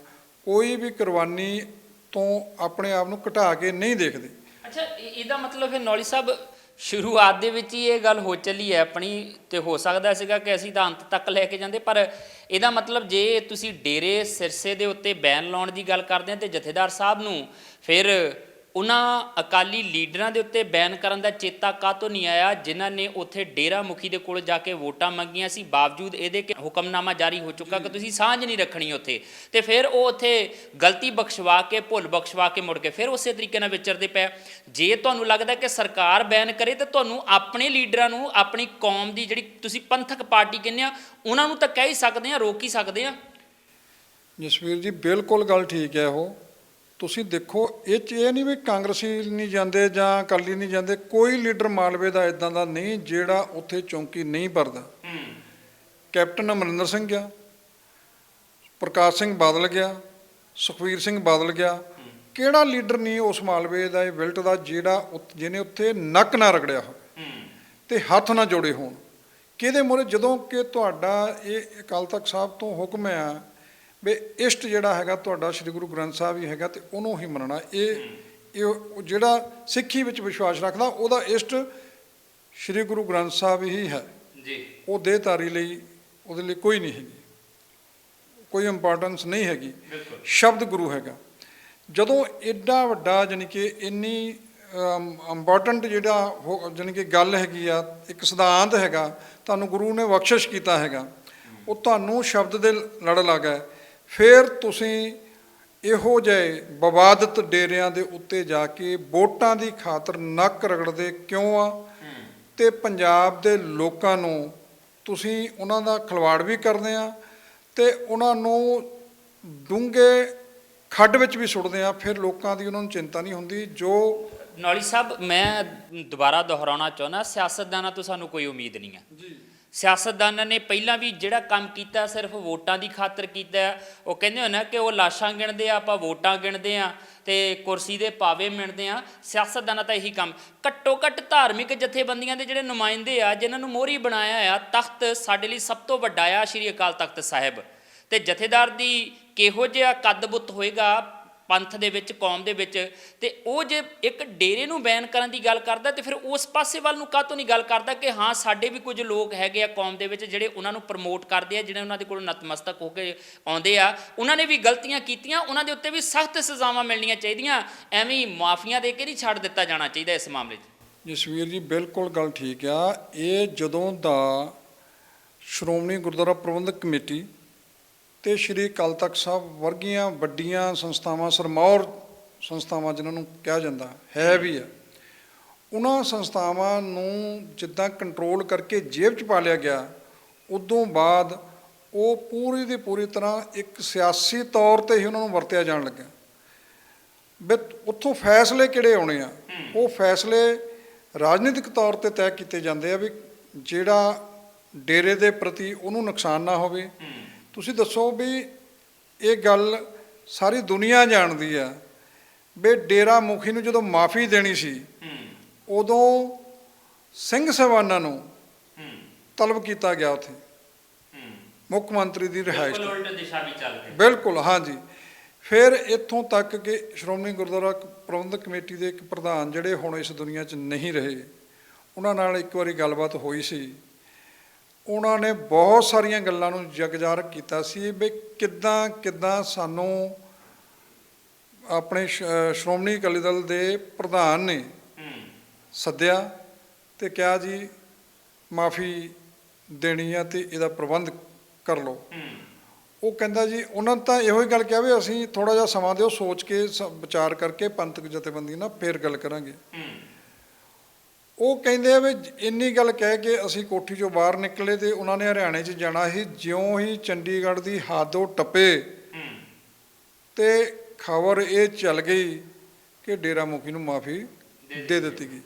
ਕੋਈ ਵੀ ਕੁਰਬਾਨੀ ਤੋਂ ਆਪਣੇ ਆਪ ਨੂੰ ਘਟਾ ਕੇ ਨਹੀਂ ਦੇਖਦੇ। ਅੱਛਾ, ਇਹਦਾ ਮਤਲਬ ਫਿਰ ਨੌਲੀ ਸਾਹਿਬ ਸ਼ੁਰੂਆਤ ਦੇ ਵਿੱਚ ਹੀ ਇਹ ਗੱਲ ਹੋ ਚੱਲੀ ਹੈ ਆਪਣੀ, ਤੇ ਹੋ ਸਕਦਾ ਸੀਗਾ ਕਿ ਅਸੀਂ ਤਾਂ ਅੰਤ ਤੱਕ ਲੈ ਕੇ ਜਾਂਦੇ, ਪਰ ਇਹਦਾ ਮਤਲਬ ਜੇ ਤੁਸੀਂ ਡੇਰੇ ਸਿਰਸੇ ਦੇ ਉੱਤੇ ਬੈਨ ਲਾਉਣ ਦੀ ਗੱਲ ਕਰਦੇ ਆ ਤੇ ਜਥੇਦਾਰ ਸਾਹਿਬ ਨੂੰ ਫਿਰ ਉਹਨਾਂ ਅਕਾਲੀ ਲੀਡਰਾਂ ਦੇ ਉੱਤੇ ਬੈਨ ਕਰਨ ਦਾ ਚੇਤਾ ਕਾਹਤੋਂ ਨਹੀਂ ਆਇਆ ਜਿਨ੍ਹਾਂ ਨੇ ਉੱਥੇ ਡੇਰਾ ਮੁਖੀ ਦੇ ਕੋਲ ਜਾ ਕੇ ਵੋਟਾਂ ਮੰਗੀਆਂ ਸੀ, ਬਾਵਜੂਦ ਇਹਦੇ ਕਿ ਹੁਕਮਨਾਮਾ ਜਾਰੀ ਹੋ ਚੁੱਕਾ ਕਿ ਤੁਸੀਂ ਸਾਂਝ ਨਹੀਂ ਰੱਖਣੀ ਉੱਥੇ, ਤੇ ਫਿਰ ਉਹ ਉੱਥੇ ਗਲਤੀ ਬਖਸ਼ਵਾ ਕੇ ਭੁੱਲ ਬਖਸ਼ਵਾ ਕੇ ਮੁੜ ਕੇ ਫਿਰ ਉਸੇ ਤਰੀਕੇ ਨਾਲ ਵਿਚਰਦੇ ਪਏ। ਜੇ ਤੁਹਾਨੂੰ ਲੱਗਦਾ ਕਿ ਸਰਕਾਰ ਬੈਨ ਕਰੇ ਤਾਂ ਤੁਹਾਨੂੰ ਆਪਣੇ ਲੀਡਰਾਂ ਨੂੰ, ਆਪਣੀ ਕੌਮ ਦੀ ਜਿਹੜੀ ਤੁਸੀਂ ਪੰਥਕ ਪਾਰਟੀ ਕਹਿੰਦੇ ਆ, ਉਹਨਾਂ ਨੂੰ ਤਾਂ ਕਹਿ ਹੀ ਸਕਦੇ ਆ, ਰੋਕ ਹੀ ਸਕਦੇ ਆ। ਜਸਵੀਰ ਜੀ ਬਿਲਕੁਲ ਗੱਲ ਠੀਕ ਹੈ। ਉਹ ਤੁਸੀਂ ਦੇਖੋ, ਇਹ 'ਚ ਇਹ ਨਹੀਂ ਵੀ ਕਾਂਗਰਸੀ ਨਹੀਂ ਜਾਂਦੇ ਜਾਂ ਅਕਾਲੀ ਨਹੀਂ ਜਾਂਦੇ, ਕੋਈ ਲੀਡਰ ਮਾਲਵੇ ਦਾ ਇਦਾਂ ਦਾ ਨਹੀਂ ਜਿਹੜਾ ਉੱਥੇ ਚੌਂਕੀ ਨਹੀਂ ਭਰਦਾ। ਕੈਪਟਨ ਅਮਰਿੰਦਰ ਸਿੰਘ ਗਿਆ, ਪ੍ਰਕਾਸ਼ ਸਿੰਘ ਬਾਦਲ ਗਿਆ, ਸੁਖਬੀਰ ਸਿੰਘ ਬਾਦਲ ਗਿਆ, ਕਿਹੜਾ ਲੀਡਰ ਨਹੀਂ ਉਸ ਮਾਲਵੇ ਦਾ, ਇਹ ਵਿਲਟ ਦਾ, ਜਿਹਨੇ ਉੱਥੇ ਨੱਕ ਨਾ ਰਗੜਿਆ ਹੋਵੇ ਤੇ ਹੱਥ ਨਾ ਜੋੜੇ ਹੋਣ। ਕਿਹਦੇ ਮੂਹਰੇ? ਜਦੋਂ ਕਿ ਤੁਹਾਡਾ ਇਹ ਅਕਾਲ ਤਖਤ ਸਾਹਿਬ ਤੋਂ ਹੁਕਮ ਆ ਵੀ ਇਸ਼ਟ ਜਿਹੜਾ ਹੈਗਾ ਤੁਹਾਡਾ ਸ੍ਰੀ ਗੁਰੂ ਗ੍ਰੰਥ ਸਾਹਿਬ ਹੀ ਹੈਗਾ ਤੇ ਉਹਨੂੰ ਹੀ ਮੰਨਣਾ। ਇਹ ਜਿਹੜਾ ਸਿੱਖੀ ਵਿੱਚ ਵਿਸ਼ਵਾਸ ਰੱਖਦਾ ਉਹਦਾ ਇਸ਼ਟ ਸ੍ਰੀ ਗੁਰੂ ਗ੍ਰੰਥ ਸਾਹਿਬ ਹੀ ਹੈ ਜੀ। ਉਹ ਦੇਹਧਾਰੀ ਲਈ ਉਹਦੇ ਲਈ ਕੋਈ ਨਹੀਂ ਹੈਗੀ, ਕੋਈ ਇੰਪੋਰਟੈਂਸ ਨਹੀਂ ਹੈਗੀ, ਸ਼ਬਦ ਗੁਰੂ ਹੈਗਾ। ਜਦੋਂ ਐਡਾ ਵੱਡਾ ਜਾਣੀ ਕਿ ਇੰਨੀ ਇੰਪੋਰਟੈਂਟ ਜਿਹੜਾ ਜਾਣੀ ਕਿ ਗੱਲ ਹੈਗੀ ਆ, ਇੱਕ ਸਿਧਾਂਤ ਹੈਗਾ, ਤੁਹਾਨੂੰ ਗੁਰੂ ਨੇ ਬਖਸ਼ਿਸ਼ ਕੀਤਾ ਹੈਗਾ, ਉਹ ਤੁਹਾਨੂੰ ਸ਼ਬਦ ਦੇ ਲੜ ਲੱਗਾ, ਫਿਰ ਤੁਸੀਂ ਇਹੋ ਜਿਹੇ ਵਿਵਾਦਤ ਡੇਰਿਆਂ ਦੇ ਉੱਤੇ ਜਾ ਕੇ ਵੋਟਾਂ ਦੀ ਖਾਤਰ ਨੱਕ ਰਗੜਦੇ ਕਿਉਂ ਆ? ਤੇ ਪੰਜਾਬ ਦੇ ਲੋਕਾਂ ਨੂੰ ਤੁਸੀਂ ਉਹਨਾਂ ਦਾ ਖਿਲਵਾੜ ਵੀ ਕਰਦੇ ਆ ਤੇ ਉਹਨਾਂ ਨੂੰ ਡੂੰਘੇ ਖੱਡ ਵਿੱਚ ਵੀ ਸੁੱਟਦੇ ਆ। ਫਿਰ ਲੋਕਾਂ ਦੀ ਉਹਨਾਂ ਨੂੰ ਚਿੰਤਾ ਨਹੀਂ ਹੁੰਦੀ। ਜੋ ਨੌਲੀ ਸਾਹਿਬ, ਮੈਂ ਦੁਬਾਰਾ ਦੁਹਰਾਉਣਾ ਚਾਹੁੰਦਾ, ਸਿਆਸਤਦਾਨਾਂ ਤੋਂ ਸਾਨੂੰ ਕੋਈ ਉਮੀਦ ਨਹੀਂ ਹੈ ਜੀ। ਸਿਆਸਤਦਾਨਾਂ ਨੇ ਪਹਿਲਾਂ ਵੀ ਜਿਹੜਾ ਕੰਮ ਕੀਤਾ ਸਿਰਫ ਵੋਟਾਂ ਦੀ ਖਾਤਰ ਕੀਤਾ। ਉਹ ਕਹਿੰਦੇ ਹੋ ਨਾ ਕਿ ਉਹ ਲਾਸ਼ਾਂ ਗਿਣਦੇ ਆ, ਆਪਾਂ ਵੋਟਾਂ ਗਿਣਦੇ ਆ ਤੇ ਕੁਰਸੀ ਦੇ ਪਾਵੇ ਮਿਣਦੇ ਆ। ਸਿਆਸਤਦਾਨਾਂ ਤਾਂ ਇਹੀ ਕੰਮ। ਘੱਟੋ ਘੱਟ ਧਾਰਮਿਕ ਜਥੇਬੰਦੀਆਂ ਦੇ ਜਿਹੜੇ ਨੁਮਾਇੰਦੇ ਆ, ਜਿਨ੍ਹਾਂ ਨੂੰ ਮੋਹਰੀ ਬਣਾਇਆ ਆ, ਤਖਤ ਸਾਡੇ ਲਈ ਸਭ ਤੋਂ ਵੱਡਾ ਆ ਸ਼੍ਰੀ ਅਕਾਲ ਤਖਤ ਸਾਹਿਬ, ਤੇ ਜਥੇਦਾਰ ਦੀ ਕਿਹੋ ਜਿਹਾ ਕੱਦ ਬੁੱਤ ਹੋਏਗਾ ਪੰਥ ਦੇ ਵਿੱਚ, ਕੌਮ ਦੇ ਵਿੱਚ, ਤੇ ਉਹ ਜੇ ਇੱਕ ਡੇਰੇ ਨੂੰ ਬੈਨ ਕਰਨ ਦੀ ਗੱਲ ਕਰਦਾ ਤੇ ਫਿਰ ਉਸ ਪਾਸੇ ਵੱਲ ਨੂੰ ਕਾਹਤੋਂ ਨਹੀਂ ਗੱਲ ਕਰਦਾ ਕਿ ਹਾਂ ਸਾਡੇ ਵੀ ਕੁਝ ਲੋਕ ਹੈਗੇ ਆ ਕੌਮ ਦੇ ਵਿੱਚ ਜਿਹੜੇ ਉਹਨਾਂ ਨੂੰ ਪ੍ਰਮੋਟ ਕਰਦੇ ਆ, ਜਿਹੜੇ ਉਹਨਾਂ ਦੇ ਕੋਲ ਨਤਮਸਤਕ ਹੋ ਕੇ ਆਉਂਦੇ ਆ, ਉਹਨਾਂ ਨੇ ਵੀ ਗਲਤੀਆਂ ਕੀਤੀਆਂ, ਉਹਨਾਂ ਦੇ ਉੱਤੇ ਵੀ ਸਖਤ ਸਜ਼ਾਵਾਂ ਮਿਲਣੀਆਂ ਚਾਹੀਦੀਆਂ, ਐਵੇਂ ਹੀ ਮਾਫੀਆਂ ਦੇ ਕੇ ਨਹੀਂ ਛੱਡ ਦਿੱਤਾ ਜਾਣਾ ਚਾਹੀਦਾ ਇਸ ਮਾਮਲੇ 'ਚ। ਜਸਵੀਰ ਜੀ ਬਿਲਕੁਲ ਗੱਲ ਠੀਕ ਆ। ਇਹ ਜਦੋਂ ਦਾ ਸ਼੍ਰੋਮਣੀ ਗੁਰਦੁਆਰਾ ਪ੍ਰਬੰਧਕ ਕਮੇਟੀ ਤੇ ਸ਼੍ਰੀ ਅਕਾਲ ਤਖਤ ਸਾਹਿਬ ਵਰਗੀਆਂ ਵੱਡੀਆਂ ਸੰਸਥਾਵਾਂ, ਸਰਮੌਰ ਸੰਸਥਾਵਾਂ ਜਿਨ੍ਹਾਂ ਨੂੰ ਕਿਹਾ ਜਾਂਦਾ ਹੈ ਵੀ ਆ, ਉਹਨਾਂ ਸੰਸਥਾਵਾਂ ਨੂੰ ਜਿੱਦਾਂ ਕੰਟਰੋਲ ਕਰਕੇ ਜੇਬ 'ਚ ਪਾ ਲਿਆ ਗਿਆ, ਉਦੋਂ ਬਾਅਦ ਉਹ ਪੂਰੀ ਦੀ ਪੂਰੀ ਤਰ੍ਹਾਂ ਇੱਕ ਸਿਆਸੀ ਤੌਰ 'ਤੇ ਹੀ ਉਹਨਾਂ ਨੂੰ ਵਰਤਿਆ ਜਾਣ ਲੱਗਾ। ਵੀ ਉੱਥੋਂ ਫੈਸਲੇ ਕਿਹੜੇ ਆਉਣੇ ਆ, ਉਹ ਫੈਸਲੇ ਰਾਜਨੀਤਿਕ ਤੌਰ 'ਤੇ ਤੈਅ ਕੀਤੇ ਜਾਂਦੇ ਆ ਵੀ ਜਿਹੜਾ ਡੇਰੇ ਦੇ ਪ੍ਰਤੀ ਉਹਨੂੰ ਨੁਕਸਾਨ ਨਾ ਹੋਵੇ। ਤੁਸੀਂ ਦੱਸੋ ਵੀ ਇਹ ਗੱਲ ਸਾਰੀ ਦੁਨੀਆ ਜਾਣਦੀ ਆ ਵੀ ਡੇਰਾ ਮੁਖੀ ਨੂੰ ਜਦੋਂ ਮਾਫੀ ਦੇਣੀ ਸੀ ਉਦੋਂ ਸਿੰਘ ਸਾਹਿਬਾਨਾਂ ਨੂੰ ਤਲਬ ਕੀਤਾ ਗਿਆ ਉੱਥੇ ਮੁੱਖ ਮੰਤਰੀ ਦੀ ਰਿਹਾਇਸ਼ ਬਿਲਕੁਲ ਹਾਂਜੀ। ਫਿਰ ਇੱਥੋਂ ਤੱਕ ਕਿ ਸ਼੍ਰੋਮਣੀ ਗੁਰਦੁਆਰਾ ਪ੍ਰਬੰਧਕ ਕਮੇਟੀ ਦੇ ਇੱਕ ਪ੍ਰਧਾਨ ਜਿਹੜੇ ਹੁਣ ਇਸ ਦੁਨੀਆ 'ਚ ਨਹੀਂ ਰਹੇ, ਉਹਨਾਂ ਨਾਲ ਇੱਕ ਵਾਰੀ ਗੱਲਬਾਤ ਹੋਈ ਸੀ। ਉਹਨਾਂ ਨੇ ਬਹੁਤ ਸਾਰੀਆਂ ਗੱਲਾਂ ਨੂੰ ਜਗਜਾਰ ਕੀਤਾ ਸੀ ਵੀ ਕਿੱਦਾਂ ਸਾਨੂੰ ਆਪਣੇ ਸ਼੍ਰੋਮਣੀ ਅਕਾਲੀ ਦਲ ਦੇ ਪ੍ਰਧਾਨ ਨੇ ਸੱਦਿਆ ਤੇ ਕਿਹਾ ਜੀ ਮਾਫੀ ਦੇਣੀ ਆ ਤੇ ਇਹਦਾ ਪ੍ਰਬੰਧ ਕਰ ਲਓ। ਉਹ ਕਹਿੰਦਾ ਜੀ, ਉਹਨਾਂ ਨੇ ਤਾਂ ਇਹੋ ਹੀ ਗੱਲ ਕਿਹਾ ਵੀ ਅਸੀਂ ਥੋੜ੍ਹਾ ਜਿਹਾ ਸਮਾਂ ਦਿਓ, ਸੋਚ ਕੇ ਵਿਚਾਰ ਕਰਕੇ ਪੰਥਕ ਜਥੇਬੰਦੀ ਨਾਲ ਫੇਰ ਗੱਲ ਕਰਾਂਗੇ। ਉਹ ਕਹਿੰਦੇ ਆ ਵੀ ਇੰਨੀ ਗੱਲ ਕਹਿ ਕੇ ਅਸੀਂ ਕੋਠੀ 'ਚੋਂ ਬਾਹਰ ਨਿਕਲੇ ਤੇ ਉਹਨਾਂ ਨੇ ਹਰਿਆਣੇ 'ਚ ਜਾਣਾ ਸੀ। ਜਿਉਂ ਹੀ ਚੰਡੀਗੜ੍ਹ ਦੀ ਹੱਦ ਉਹ ਟੱਪੇ ਤੇ ਖਬਰ ਇਹ ਚੱਲ ਗਈ ਕਿ ਡੇਰਾ ਮੁਖੀ ਨੂੰ ਮਾਫੀ ਦੇ ਦਿੱਤੀ ਗਈ।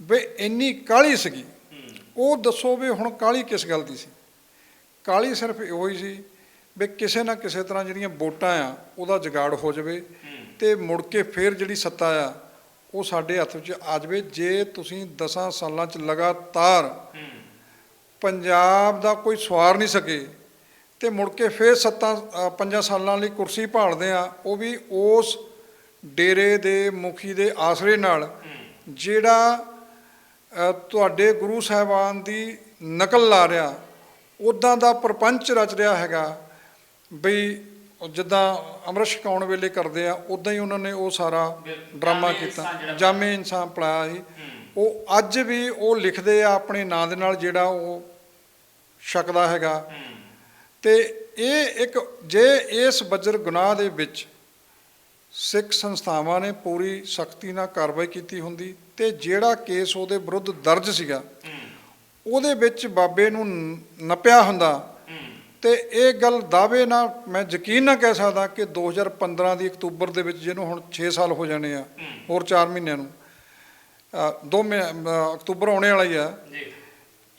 ਵੀ ਇੰਨੀ ਕਾਹਲੀ ਸੀਗੀ। ਉਹ ਦੱਸੋ ਵੀ ਹੁਣ ਕਾਹਲੀ ਕਿਸ ਗੱਲ ਦੀ ਸੀ? ਕਾਹਲੀ ਸਿਰਫ ਇਹੋ ਹੀ ਸੀ ਵੀ ਕਿਸੇ ਨਾ ਕਿਸੇ ਤਰ੍ਹਾਂ ਜਿਹੜੀਆਂ ਵੋਟਾਂ ਆ ਉਹਦਾ ਜੁਗਾੜ ਹੋ ਜਾਵੇ ਤੇ ਮੁੜ ਕੇ ਫਿਰ ਜਿਹੜੀ ਸੱਤਾ ਆ ਉਹ ਸਾਡੇ ਹੱਥ ਵਿੱਚ ਆ ਜਾਵੇ। ਜੇ ਤੁਸੀਂ 10 ਸਾਲਾਂ 'ਚ ਲਗਾਤਾਰ ਪੰਜਾਬ ਦਾ ਕੋਈ ਸਵਾਰ ਨਹੀਂ ਸਕੇ ਤੇ ਮੁੜ ਕੇ ਫਿਰ 5 ਸਾਲਾਂ ਲਈ ਕੁਰਸੀ ਭਾਲਦੇ ਆ, ਉਹ ਵੀ ਉਸ ਡੇਰੇ ਦੇ ਮੁਖੀ ਦੇ ਆਸਰੇ ਨਾਲ ਜਿਹੜਾ ਤੁਹਾਡੇ ਗੁਰੂ ਸਾਹਿਬਾਨ ਦੀ ਨਕਲ ਲਾ ਰਿਹਾ, ਉੱਦਾਂ ਦਾ ਪ੍ਰਪੰਚ ਰਚ ਰਿਹਾ ਹੈਗਾ ਬਈ ਜਿੱਦਾਂ ਅੰਮ੍ਰਿਤ ਛਕਾਉਣ ਵੇਲੇ ਕਰਦੇ ਆ, ਉੱਦਾਂ ਹੀ ਉਹਨਾਂ ਨੇ ਉਹ ਸਾਰਾ ਡਰਾਮਾ ਕੀਤਾ, ਜਾਮੇ ਇਨਸਾਨ ਪਲਾਇਆ ਸੀ। ਉਹ ਅੱਜ ਵੀ ਉਹ ਲਿਖਦੇ ਆ ਆਪਣੇ ਨਾਂ ਦੇ ਨਾਲ, ਜਿਹੜਾ ਉਹ ਛਕਦਾ ਹੈਗਾ। ਤੇ ਇਹ ਇੱਕ ਜੇ ਇਸ ਬੱਜਰ ਗੁਨਾਹ ਦੇ ਵਿੱਚ ਸਿੱਖ ਸੰਸਥਾਵਾਂ ਨੇ ਪੂਰੀ ਸਖਤੀ ਨਾਲ ਕਾਰਵਾਈ ਕੀਤੀ ਹੁੰਦੀ, ਤੇ ਜਿਹੜਾ ਕੇਸ ਉਹਦੇ ਵਿਰੁੱਧ ਦਰਜ ਸੀਗਾ ਉਹਦੇ ਵਿੱਚ ਬਾਬੇ ਨੂੰ ਨੱਪਿਆ ਹੁੰਦਾ, ਤੇ ਇਹ ਗੱਲ ਦਾਅਵੇ ਨਾਲ ਮੈਂ ਯਕੀਨ ਨਾਲ ਕਹਿ ਸਕਦਾ ਕਿ 2015 ਦੀ ਅਕਤੂਬਰ ਦੇ ਵਿੱਚ, ਜਿਹਨੂੰ ਹੁਣ 6 ਸਾਲ ਹੋ ਜਾਣੇ ਆ, ਹੋਰ 4 ਮਹੀਨਿਆਂ ਨੂੰ, 2 ਅਕਤੂਬਰ ਆਉਣੇ ਵਾਲਾ ਹੀ ਆ,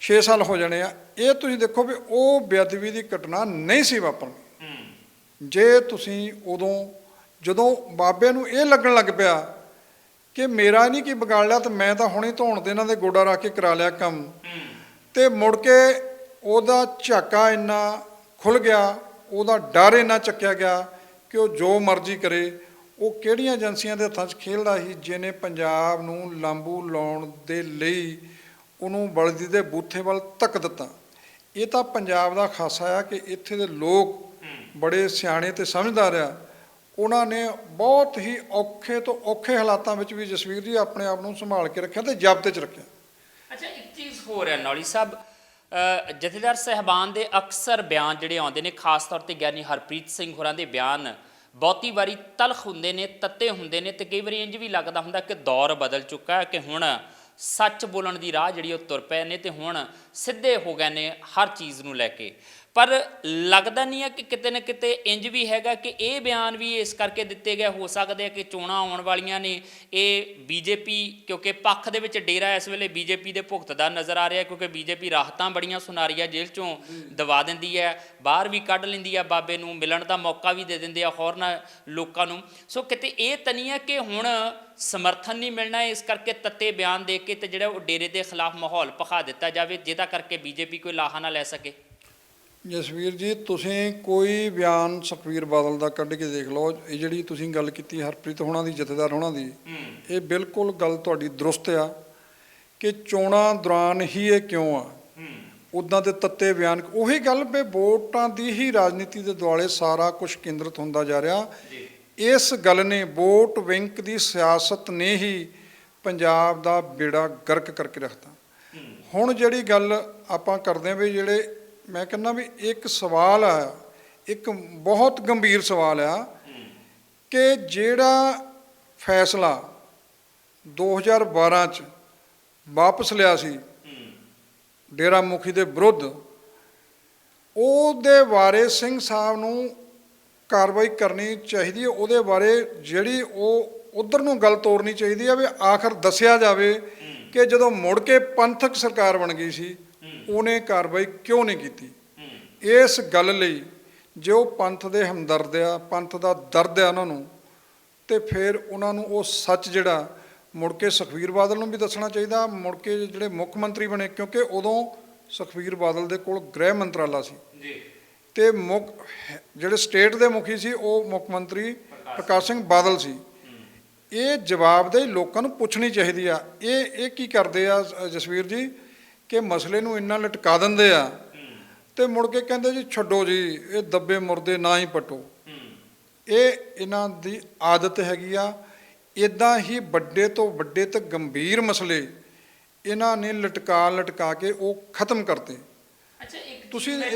6 ਸਾਲ ਹੋ ਜਾਣੇ ਆ। ਇਹ ਤੁਸੀਂ ਦੇਖੋ ਵੀ ਉਹ ਬੇਅਦਬੀ ਦੀ ਘਟਨਾ ਨਹੀਂ ਸੀ ਵਾਪਰਨੀ ਜੇ ਤੁਸੀਂ ਉਦੋਂ, ਜਦੋਂ ਬਾਬੇ ਨੂੰ ਇਹ ਲੱਗਣ ਲੱਗ ਪਿਆ ਕਿ ਮੇਰਾ ਨਹੀਂ ਕੀ ਵਿਗਾੜ ਲਿਆ, ਤੇ ਮੈਂ ਤਾਂ ਹੁਣੇ ਧੋਣ ਦੇ ਇਹਨਾਂ ਦੇ ਗੋਡਾ ਰੱਖ ਕੇ ਕਰਾ ਲਿਆ ਕੰਮ, ਤੇ ਮੁੜ ਕੇ ਉਹਦਾ ਝਾਕਾ ਇੰਨਾ ਖੁੱਲ ਗਿਆ, ਉਹਦਾ ਡਰ ਇੰਨਾ ਚੱਕਿਆ ਗਿਆ ਕਿ ਉਹ ਜੋ ਮਰਜ਼ੀ ਕਰੇ। ਉਹ ਕਿਹੜੀਆਂ ਏਜੰਸੀਆਂ ਦੇ ਹੱਥਾਂ 'ਚ ਖੇਡਦਾ ਸੀ ਜਿਹਨੇ ਪੰਜਾਬ ਨੂੰ ਲਾਂਬੂ ਲਾਉਣ ਦੇ ਲਈ ਉਹਨੂੰ ਬਲਦੀ ਦੇ ਬੂਥੇ ਵੱਲ ਧੱਕ ਦਿੱਤਾ। ਇਹ ਤਾਂ ਪੰਜਾਬ ਦਾ ਖਾਸਾ ਆ ਕਿ ਇੱਥੇ ਦੇ ਲੋਕ ਬੜੇ ਸਿਆਣੇ ਤੇ ਸਮਝਦਾਰ ਆ। ਉਹਨਾਂ ਨੇ ਬਹੁਤ ਹੀ ਔਖੇ ਤੋਂ ਔਖੇ ਹਾਲਾਤਾਂ ਵਿੱਚ ਵੀ ਜਸਵੀਰ ਜੀ ਆਪਣੇ ਆਪ ਨੂੰ ਸੰਭਾਲ ਕੇ ਰੱਖਿਆ ਤੇ ਜ਼ਬਤ 'ਚ ਰੱਖਿਆ। ਅੱਛਾ, ਇੱਕ ਚੀਜ਼ ਹੋਰ ਹੈ ਨੌਲੀ ਸਾਹਿਬ, ਜਥੇਦਾਰ ਸਾਹਿਬਾਨ ਦੇ ਅਕਸਰ ਬਿਆਨ ਜਿਹੜੇ ਆਉਂਦੇ ਨੇ, ਖਾਸ ਤੌਰ ਤੇ ਗਿਆਨੀ ਹਰਪ੍ਰੀਤ ਸਿੰਘ ਹੋਰਾਂ ਦੇ ਬਿਆਨ ਬਹੁਤੀ ਵਾਰੀ ਤਲਖ ਹੁੰਦੇ ਨੇ, ਤੱਤੇ ਹੁੰਦੇ ਨੇ, ਤੇ ਕਈ ਵਾਰੀ ਇੰਝ ਵੀ ਲੱਗਦਾ ਹੁੰਦਾ ਕਿ ਦੌਰ ਬਦਲ ਚੁੱਕਾ ਹੈ, ਕਿ ਹੁਣ ਸੱਚ ਬੋਲਣ ਦੀ ਰਾਹ ਜਿਹੜੀ ਉਹ ਤੁਰ ਪਏ ਨੇ, ਤੇ ਹੁਣ ਸਿੱਧੇ ਹੋ ਗਏ ਨੇ ਹਰ ਚੀਜ਼ ਨੂੰ ਲੈ ਕੇ। ਪਰ ਲੱਗਦਾ ਨਹੀਂ ਹੈ ਕਿ ਕਿਤੇ ਨਾ ਕਿਤੇ ਇੰਜ ਵੀ ਹੈਗਾ ਕਿ ਇਹ ਬਿਆਨ ਵੀ ਇਸ ਕਰਕੇ ਦਿੱਤੇ ਗਏ ਹੋ ਸਕਦੇ ਆ ਕਿ ਚੋਣਾਂ ਆਉਣ ਵਾਲੀਆਂ ਨੇ, ਇਹ ਬੀਜੇਪੀ, ਕਿਉਂਕਿ ਪੱਖ ਦੇ ਵਿੱਚ ਡੇਰਾ ਇਸ ਵੇਲੇ ਬੀਜੇਪੀ ਦੇ ਭੁਗਤਦਾ ਨਜ਼ਰ ਆ ਰਿਹਾ, ਕਿਉਂਕਿ ਬੀਜੇਪੀ ਰਾਹਤਾਂ ਬੜੀਆਂ ਸੁਣਾ ਰਹੀ ਹੈ, ਜੇਲ੍ਹ 'ਚੋਂ ਦਵਾ ਦਿੰਦੀ ਹੈ, ਬਾਹਰ ਵੀ ਕੱਢ ਲੈਂਦੀ ਹੈ, ਬਾਬੇ ਨੂੰ ਮਿਲਣ ਦਾ ਮੌਕਾ ਵੀ ਦੇ ਦਿੰਦੇ ਆ ਹੋਰਨਾਂ ਲੋਕਾਂ ਨੂੰ। ਸੋ ਕਿਤੇ ਇਹ ਤਾਂ ਨਹੀਂ ਹੈ ਕਿ ਹੁਣ ਸਮਰਥਨ ਨਹੀਂ ਮਿਲਣਾ, ਇਸ ਕਰਕੇ ਤੱਤੇ ਬਿਆਨ ਦੇ ਕੇ ਤੇ ਜਿਹੜਾ ਉਹ ਡੇਰੇ ਦੇ ਖਿਲਾਫ ਮਾਹੌਲ ਭਖਾ ਦਿੱਤਾ ਜਾਵੇ, ਜਿਹਦਾ ਕਰਕੇ ਬੀਜੇਪੀ ਕੋਈ ਲਾਹਾ ਨਾ ਲੈ ਸਕੇ। ਜਸਵੀਰ ਜੀ, ਤੁਸੀਂ ਕੋਈ ਬਿਆਨ ਸੁਖਬੀਰ ਬਾਦਲ ਦਾ ਕੱਢ ਕੇ ਦੇਖ ਲਓ। ਇਹ ਜਿਹੜੀ ਤੁਸੀਂ ਗੱਲ ਕੀਤੀ ਹਰਪ੍ਰੀਤ ਹੋਣਾ ਦੀ, ਜਥੇਦਾਰ ਹੋਣਾ ਦੀ, ਇਹ ਬਿਲਕੁਲ ਗੱਲ ਤੁਹਾਡੀ ਦਰੁਸਤ ਆ ਕਿ ਚੋਣਾਂ ਦੌਰਾਨ ਹੀ ਇਹ ਕਿਉਂ ਆ। ਉੱਦਾਂ ਦੇ ਤੱਤੇ ਬਿਆਨ, ਉਹੀ ਗੱਲ ਵੀ ਵੋਟਾਂ ਦੀ ਹੀ ਰਾਜਨੀਤੀ ਦੇ ਦੁਆਲੇ ਸਾਰਾ ਕੁਝ ਕੇਂਦਰਿਤ ਹੁੰਦਾ ਜਾ ਰਿਹਾ। ਇਸ ਗੱਲ ਨੇ, ਵੋਟ ਬੈਂਕ ਦੀ ਸਿਆਸਤ ਨੇ ਹੀ ਪੰਜਾਬ ਦਾ ਬੇੜਾ ਗਰਕ ਕਰਕੇ ਰੱਖਤਾ। ਹੁਣ ਜਿਹੜੀ ਗੱਲ ਆਪਾਂ ਕਰਦੇ ਹਾਂ ਵੀ ਜਿਹੜੇ, ਮੈਂ ਕਹਿੰਦਾ ਵੀ ਇੱਕ ਸਵਾਲ ਆ, ਇੱਕ ਬਹੁਤ ਗੰਭੀਰ ਸਵਾਲ ਆ ਕਿ ਜਿਹੜਾ ਫੈਸਲਾ 2012 'ਚ ਵਾਪਸ ਲਿਆ ਸੀ ਡੇਰਾ ਮੁਖੀ ਦੇ ਵਿਰੁੱਧ, ਉਹਦੇ ਬਾਰੇ ਸਿੰਘ ਸਾਹਿਬ ਨੂੰ ਕਾਰਵਾਈ ਕਰਨੀ ਚਾਹੀਦੀ ਹੈ। ਉਹਦੇ ਬਾਰੇ ਜਿਹੜੀ ਉਹ ਉਧਰ ਨੂੰ ਗੱਲ ਤੋਰਨੀ ਚਾਹੀਦੀ ਹੈ ਵੀ ਆਖਰ ਦੱਸਿਆ ਜਾਵੇ ਕਿ ਜਦੋਂ ਮੁੜ ਕੇ ਪੰਥਕ ਸਰਕਾਰ ਬਣ ਗਈ ਸੀ ਉਹਨੇ ਕਾਰਵਾਈ ਕਿਉਂ ਨਹੀਂ ਕੀਤੀ। ਇਸ ਗੱਲ ਲਈ ਜੇ ਉਹ ਪੰਥ ਦੇ ਹਮਦਰਦ ਆ, ਪੰਥ ਦਾ ਦਰਦ ਆ ਉਹਨਾਂ ਨੂੰ, ਤੇ ਫਿਰ ਉਹਨਾਂ ਨੂੰ ਉਹ ਸੱਚ ਜਿਹੜਾ ਮੁੜ ਕੇ ਸੁਖਬੀਰ ਬਾਦਲ ਨੂੰ ਵੀ ਦੱਸਣਾ ਚਾਹੀਦਾ। ਮੁੜ ਕੇ ਜਿਹੜੇ ਮੁੱਖ ਮੰਤਰੀ ਬਣੇ, ਕਿਉਂਕਿ ਉਦੋਂ ਸੁਖਬੀਰ ਬਾਦਲ ਦੇ ਕੋਲ ਗ੍ਰਹਿ ਮੰਤਰਾਲਾ ਸੀ ਤੇ ਜਿਹੜੇ ਸਟੇਟ ਦੇ ਮੁਖੀ ਸੀ ਉਹ ਮੁੱਖ ਮੰਤਰੀ ਪ੍ਰਕਾਸ਼ ਸਿੰਘ ਬਾਦਲ ਸੀ। ਇਹ ਜਵਾਬਦੇਹੀ ਲੋਕਾਂ ਨੂੰ ਪੁੱਛਣੀ ਚਾਹੀਦੀ ਆ। ਇਹ ਕੀ ਕਰਦੇ ਆ ਜਸਵੀਰ ਜੀ ਕਿ ਮਸਲੇ ਨੂੰ ਇੰਨਾ ਲਟਕਾ ਦਿੰਦੇ ਆ ਤੇ ਮੁੜ ਕੇ ਕਹਿੰਦੇ ਜੀ ਛੱਡੋ ਜੀ, ਇਹ ਦੱਬੇ ਮੁਰਦੇ ਨਾ ਹੀ ਪਟੋ। ਇਹ ਇਹਨਾਂ ਦੀ ਆਦਤ ਹੈਗੀ ਆ। ਇੱਦਾਂ ਹੀ ਵੱਡੇ ਤੋਂ ਵੱਡੇ ਤੇ ਗੰਭੀਰ ਮਸਲੇ ਇਹਨਾਂ ਨੇ ਲਟਕਾ ਕੇ ਉਹ ਖਤਮ ਕਰਤੇ। ਅੱਛਾ, ਇੱਕ ਤੁਸੀਂ ਮੈਂ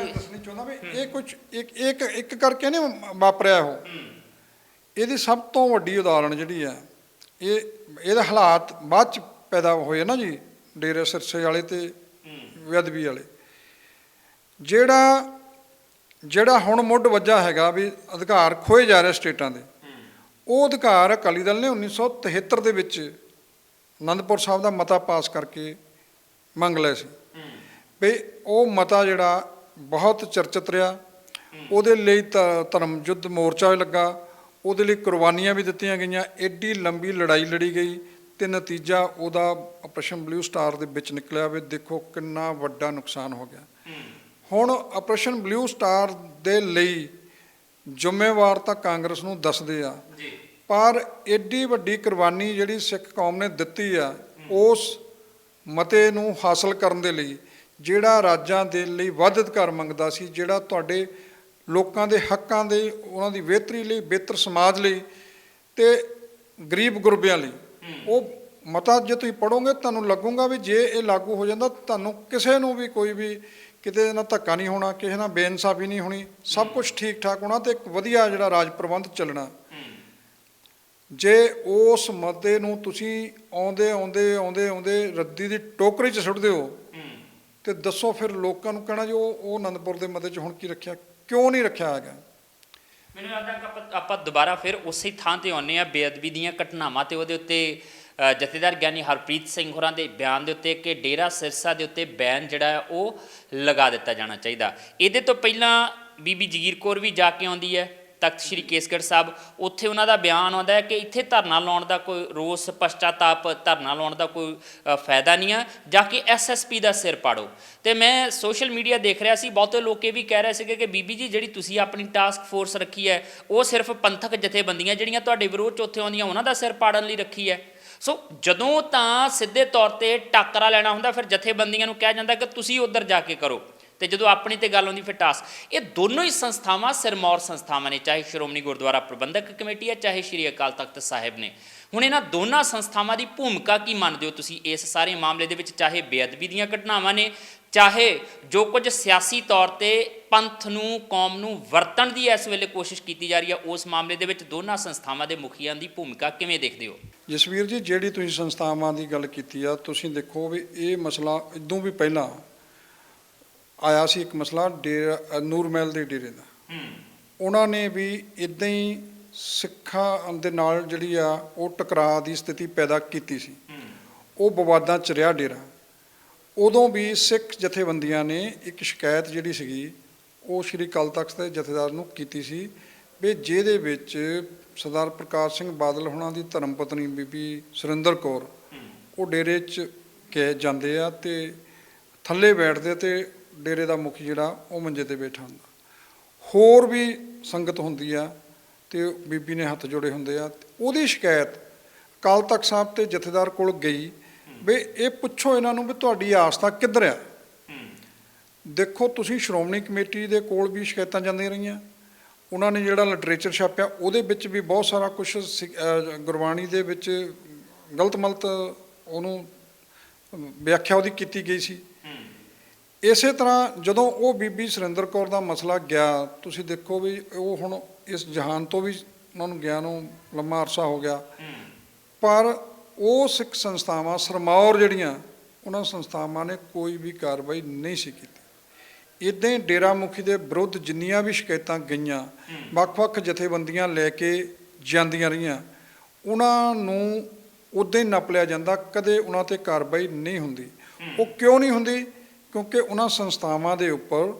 ਦੱਸਣੀ ਚਾਹੁੰਦਾ ਵੀ ਇਹ ਕੁਝ ਇੱਕ ਕਰਕੇ ਨਹੀਂ ਵਾਪਰਿਆ। ਇਹਦੀ ਸਭ ਤੋਂ ਵੱਡੀ ਉਦਾਹਰਣ ਜਿਹੜੀ ਆ, ਇਹਦੇ ਹਾਲਾਤ ਬਾਅਦ 'ਚ ਪੈਦਾ ਹੋਏ ਨਾ ਜੀ, ਡੇਰੇ ਸਿਰਸੇ ਵਾਲੇ ਤੇ ਬੇਅਦਬੀ ਵਾਲੇ। ਜਿਹੜਾ ਹੁਣ ਮੁੱਢ ਵੱਜਾ ਹੈਗਾ ਵੀ ਅਧਿਕਾਰ ਖੋਏ ਜਾ ਰਹੇ ਸਟੇਟਾਂ ਦੇ, ਉਹ ਅਧਿਕਾਰ ਅਕਾਲੀ ਦਲ ਨੇ 1973 ਦੇ ਵਿੱਚ ਅਨੰਦਪੁਰ ਸਾਹਿਬ ਦਾ ਮਤਾ ਪਾਸ ਕਰਕੇ ਮੰਗ ਲਿਆ ਸੀ ਵੀ ਉਹ ਮਤਾ ਜਿਹੜਾ ਬਹੁਤ ਚਰਚਿਤ ਰਿਹਾ। ਉਹਦੇ ਲਈ ਧਰਮ ਯੁੱਧ ਮੋਰਚਾ ਵੀ ਲੱਗਾ, ਉਹਦੇ ਲਈ ਕੁਰਬਾਨੀਆਂ ਵੀ ਦਿੱਤੀਆਂ ਗਈਆਂ, ਐਡੀ ਲੰਬੀ ਲੜਾਈ ਲੜੀ ਗਈ ਤੇ ਨਤੀਜਾ ਉਹਦਾ ਆਪਰੇਸ਼ਨ ਬਲੂ ਸਟਾਰ ਦੇ ਵਿੱਚ ਨਿਕਲਿਆ। ਵੀ ਦੇਖੋ ਕਿੰਨਾ ਵੱਡਾ ਨੁਕਸਾਨ ਹੋ ਗਿਆ। ਹੁਣ ਆਪਰੇਸ਼ਨ ਬਲੂ ਸਟਾਰ ਦੇ ਲਈ ਜ਼ਿੰਮੇਵਾਰ ਤਾਂ ਕਾਂਗਰਸ ਨੂੰ ਦੱਸਦੇ ਆ, ਪਰ ਐਡੀ ਵੱਡੀ ਕੁਰਬਾਨੀ ਜਿਹੜੀ ਸਿੱਖ ਕੌਮ ਨੇ ਦਿੱਤੀ ਆ, ਉਸ ਮਤੇ ਨੂੰ ਹਾਸਲ ਕਰਨ ਦੇ ਲਈ, ਜਿਹੜਾ ਰਾਜਾਂ ਦੇ ਲਈ ਵੱਧ ਅਧਿਕਾਰ ਮੰਗਦਾ ਸੀ, ਜਿਹੜਾ ਤੁਹਾਡੇ ਲੋਕਾਂ ਦੇ ਹੱਕਾਂ ਦੇ, ਉਹਨਾਂ ਦੀ ਬਿਹਤਰੀ ਲਈ, ਬਿਹਤਰ ਸਮਾਜ ਲਈ ਤੇ ਗਰੀਬ ਗੁਰਬਿਆਂ ਲਈ, ਉਹ ਮਤਾ ਜੇ ਤੁਸੀਂ ਪੜ੍ਹੋਗੇ ਤੁਹਾਨੂੰ ਲੱਗੂਗਾ ਵੀ ਜੇ ਇਹ ਲਾਗੂ ਹੋ ਜਾਂਦਾ ਤੁਹਾਨੂੰ ਕਿਸੇ ਨੂੰ ਵੀ ਕੋਈ ਵੀ ਕਿਤੇ ਨਾਲ ਧੱਕਾ ਨਹੀਂ ਹੋਣਾ, ਕਿਸੇ ਨਾਲ ਬੇਇਨਸਾਫੀ ਨਹੀਂ ਹੋਣੀ, ਸਭ ਕੁਝ ਠੀਕ ਠਾਕ ਹੋਣਾ ਤੇ ਇੱਕ ਵਧੀਆ ਜਿਹੜਾ ਰਾਜ ਪ੍ਰਬੰਧ ਚੱਲਣਾ। ਜੇ ਉਸ ਮਤੇ ਨੂੰ ਤੁਸੀਂ ਆਉਂਦੇ ਰੱਦੀ ਦੀ ਟੋਕਰੀ 'ਚ ਸੁੱਟਦੇ ਹੋ ਤੇ ਦੱਸੋ ਫਿਰ ਲੋਕਾਂ ਨੂੰ ਕਹਿਣਾ ਜੀ ਉਹ ਆਨੰਦਪੁਰ ਦੇ ਮਤੇ 'ਚ ਹੁਣ ਕੀ ਰੱਖਿਆ, ਕਿਉਂ ਨਹੀਂ ਰੱਖਿਆ ਹੈਗਾ। ਮੈਨੂੰ ਲੱਗਦਾ ਕਿ ਆਪਾਂ ਦੁਬਾਰਾ ਫਿਰ ਉਸੇ ਥਾਂ ਤੇ ਆਉਂਦੇ ਹਾਂ, ਬੇਅਦਬੀ ਦੀਆਂ ਘਟਨਾਵਾਂ ਤੇ ਉਹਦੇ ਉੱਤੇ ਜਥੇਦਾਰ ਗਿਆਨੀ ਹਰਪ੍ਰੀਤ ਸਿੰਘ ਹੋਰਾਂ ਦੇ ਬਿਆਨ ਦੇ ਉੱਤੇ ਕਿ ਡੇਰਾ ਸਿਰਸਾ ਦੇ ਉੱਤੇ ਬੈਨ ਜਿਹੜਾ ਹੈ ਉਹ ਲਗਾ ਦਿੱਤਾ ਜਾਣਾ ਚਾਹੀਦਾ। ਇਹਦੇ ਤੋਂ ਪਹਿਲਾਂ ਬੀਬੀ ਜਗੀਰ ਕੌਰ ਵੀ ਜਾ ਕੇ ਆਉਂਦੀ ਹੈ ਤਖਤ ਸ੍ਰੀ ਕੇਸਗੜ੍ਹ ਸਾਹਿਬ, ਉੱਥੇ ਉਹਨਾਂ ਦਾ ਬਿਆਨ ਆਉਂਦਾ ਹੈ ਕਿ ਇੱਥੇ ਧਰਨਾ ਲਾਉਣ ਦਾ ਕੋਈ ਰੋਸ ਪਸ਼ਚਾਤਾਪ, ਧਰਨਾ ਲਾਉਣ ਦਾ ਕੋਈ ਫਾਇਦਾ ਨਹੀਂ ਆ, ਜਾ ਕੇ SSP ਦਾ ਸਿਰ ਪਾੜੋ। ਤੇ ਮੈਂ ਸੋਸ਼ਲ ਮੀਡੀਆ ਦੇਖ ਰਿਹਾ ਸੀ, ਬਹੁਤੇ ਲੋਕ ਇਹ ਵੀ ਕਹਿ ਰਹੇ ਸੀਗੇ ਕਿ ਬੀਬੀ ਜੀ ਜਿਹੜੀ ਤੁਸੀਂ ਆਪਣੀ ਟਾਸਕ ਫੋਰਸ ਰੱਖੀ ਹੈ ਉਹ ਸਿਰਫ ਪੰਥਕ ਜਥੇਬੰਦੀਆਂ ਜਿਹੜੀਆਂ ਤੁਹਾਡੇ ਵਿਰੋਧ 'ਚ ਉੱਥੇ ਆਉਂਦੀਆਂ ਉਹਨਾਂ ਦਾ ਸਿਰ ਪਾੜਨ ਲਈ ਰੱਖੀ ਹੈ। ਸੋ ਜਦੋਂ ਤਾਂ ਸਿੱਧੇ ਤੌਰ 'ਤੇ ਟਾਕਰਾ ਲੈਣਾ ਹੁੰਦਾ ਫਿਰ ਜਥੇਬੰਦੀਆਂ ਨੂੰ ਕਿਹਾ ਜਾਂਦਾ ਕਿ ਤੁਸੀਂ ਉੱਧਰ ਜਾ ਕੇ ਕਰੋ, ਤੇ ਜਦੋਂ ਆਪਣੀ ਤੇ ਗੱਲ ਆਉਂਦੀ ਫਿਰ ਟਾਸ। ਇਹ ਦੋਨੋਂ ਹੀ ਸੰਸਥਾਵਾਂ ਸਿਰਮੌਰ ਸੰਸਥਾਵਾਂ ਨੇ, ਚਾਹੇ ਸ਼੍ਰੋਮਣੀ ਗੁਰਦੁਆਰਾ ਪ੍ਰਬੰਧਕ ਕਮੇਟੀ ਹੈ, ਚਾਹੇ ਸ਼੍ਰੀ ਅਕਾਲ ਤਖਤ ਸਾਹਿਬ ਨੇ। ਹੁਣ ਇਹਨਾਂ ਦੋਨਾਂ ਸੰਸਥਾਵਾਂ ਦੀ ਭੂਮਿਕਾ ਕੀ ਮੰਨਦੇ ਹੋ ਤੁਸੀਂ ਇਸ ਸਾਰੇ ਮਾਮਲੇ ਦੇ ਵਿੱਚ, ਚਾਹੇ ਬੇਅਦਬੀ ਦੀਆਂ ਘਟਨਾਵਾਂ ਨੇ, ਚਾਹੇ ਜੋ ਕੁਝ ਸਿਆਸੀ ਤੌਰ ਤੇ ਪੰਥ ਨੂੰ, ਕੌਮ ਨੂੰ ਵਰਤਣ ਦੀ ਇਸ ਵੇਲੇ ਕੋਸ਼ਿਸ਼ ਕੀਤੀ ਜਾ ਰਹੀ ਹੈ, ਉਸ ਮਾਮਲੇ ਦੇ ਵਿੱਚ ਦੋਨਾਂ ਸੰਸਥਾਵਾਂ ਦੇ ਮੁਖੀਆਂ ਦੀ ਭੂਮਿਕਾ ਕਿਵੇਂ ਦੇਖਦੇ ਹੋ? ਜਸਵੀਰ ਜੀ, ਜਿਹੜੀ ਤੁਸੀਂ ਸੰਸਥਾਵਾਂ ਦੀ ਗੱਲ ਕੀਤੀ ਆ, ਤੁਸੀਂ ਦੇਖੋ ਵੀ ਇਹ ਮਸਲਾ ਇਦੋਂ ਵੀ ਪਹਿਲਾਂ ਆਇਆ ਸੀ, ਇੱਕ ਮਸਲਾ ਡੇਰਾ ਨੂਰਮਹਿਲ ਦੇ ਡੇਰੇ ਦਾ। ਉਹਨਾਂ ਨੇ ਵੀ ਇੱਦਾਂ ਹੀ ਸਿੱਖਾਂ ਦੇ ਨਾਲ ਜਿਹੜੀ ਆ ਉਹ ਟਕਰਾਅ ਦੀ ਸਥਿਤੀ ਪੈਦਾ ਕੀਤੀ ਸੀ, ਉਹ ਵਿਵਾਦਾਂ 'ਚ ਰਿਹਾ ਡੇਰਾ। ਉਦੋਂ ਵੀ ਸਿੱਖ ਜਥੇਬੰਦੀਆਂ ਨੇ ਇੱਕ ਸ਼ਿਕਾਇਤ ਜਿਹੜੀ ਸੀਗੀ ਉਹ ਸ਼੍ਰੀ ਅਕਾਲ ਤਖਤ ਦੇ ਜਥੇਦਾਰ ਨੂੰ ਕੀਤੀ ਸੀ ਵੀ ਜਿਹਦੇ ਵਿੱਚ ਸਰਦਾਰ ਪ੍ਰਕਾਸ਼ ਸਿੰਘ ਬਾਦਲ ਹੋਣਾ ਦੀ ਧਰਮ ਪਤਨੀ ਬੀਬੀ ਸੁਰਿੰਦਰ ਕੌਰ ਉਹ ਡੇਰੇ 'ਚ ਕੇ ਜਾਂਦੇ ਆ ਤੇ ਥੱਲੇ ਬੈਠਦੇ ਤੇ ਡੇਰੇ ਦਾ ਮੁਖੀ ਜਿਹੜਾ ਉਹ ਮੰਜੇ ਤੇ ਬੈਠਾ ਹੁੰਦਾ, ਹੋਰ ਵੀ ਸੰਗਤ ਹੁੰਦੀ ਆ ਤੇ ਬੀਬੀ ਨੇ ਹੱਥ ਜੋੜੇ ਹੁੰਦੇ ਆ। ਉਹਦੀ ਸ਼ਿਕਾਇਤ ਅਕਾਲ ਤਖਤ ਸਾਹਿਬ ਤੇ ਜਥੇਦਾਰ ਕੋਲ ਗਈ ਵੀ ਇਹ ਪੁੱਛੋ ਇਹਨਾਂ ਨੂੰ ਵੀ ਤੁਹਾਡੀ ਆਸਥਾ ਕਿੱਧਰ ਆ। ਦੇਖੋ ਤੁਸੀਂ ਸ਼੍ਰੋਮਣੀ ਕਮੇਟੀ ਦੇ ਕੋਲ ਵੀ ਸ਼ਿਕਾਇਤਾਂ ਜਾਂਦੀਆਂ ਰਹੀਆਂ, ਉਹਨਾਂ ਨੇ ਜਿਹੜਾ ਲਿਟਰੇਚਰ ਛਾਪਿਆ ਉਹਦੇ ਵਿੱਚ ਵੀ ਬਹੁਤ ਸਾਰਾ ਕੁਛ ਗੁਰਬਾਣੀ ਦੇ ਵਿੱਚ ਗਲਤ ਮਲਤ ਉਹਨੂੰ ਵਿਆਖਿਆ ਉਹਦੀ ਕੀਤੀ ਗਈ ਸੀ। ਇਸੇ ਤਰ੍ਹਾਂ ਜਦੋਂ ਉਹ ਬੀਬੀ ਸੁਰਿੰਦਰ ਕੌਰ ਦਾ ਮਸਲਾ ਗਿਆ, ਤੁਸੀਂ ਦੇਖੋ ਵੀ ਉਹ ਹੁਣ ਇਸ ਜਹਾਨ ਤੋਂ ਵੀ ਉਹਨਾਂ ਨੂੰ ਗਿਆ ਨੂੰ ਲੰਮਾ ਅਰਸਾ ਹੋ ਗਿਆ, ਪਰ ਉਹ ਸਿੱਖ ਸੰਸਥਾਵਾਂ ਸਰਮੌਰ ਜਿਹੜੀਆਂ ਉਹਨਾਂ ਸੰਸਥਾਵਾਂ ਨੇ ਕੋਈ ਵੀ ਕਾਰਵਾਈ ਨਹੀਂ ਸੀ ਕੀਤੀ। ਇੱਦਾਂ ਹੀ ਡੇਰਾ ਮੁਖੀ ਦੇ ਵਿਰੁੱਧ ਜਿੰਨੀਆਂ ਵੀ ਸ਼ਿਕਾਇਤਾਂ ਗਈਆਂ ਵੱਖ-ਵੱਖ ਜਥੇਬੰਦੀਆਂ ਲੈ ਕੇ ਜਾਂਦੀਆਂ ਰਹੀਆਂ, ਉਹਨਾਂ ਨੂੰ ਉੱਦਾਂ ਹੀ ਨੱਪ ਲਿਆ ਜਾਂਦਾ, ਕਦੇ ਉਹਨਾਂ 'ਤੇ ਕਾਰਵਾਈ ਨਹੀਂ ਹੁੰਦੀ। ਉਹ ਕਿਉਂ ਨਹੀਂ ਹੁੰਦੀ? ਕਿਉਂਕਿ ਉਹਨਾਂ ਸੰਸਥਾਵਾਂ ਦੇ ਉੱਪਰ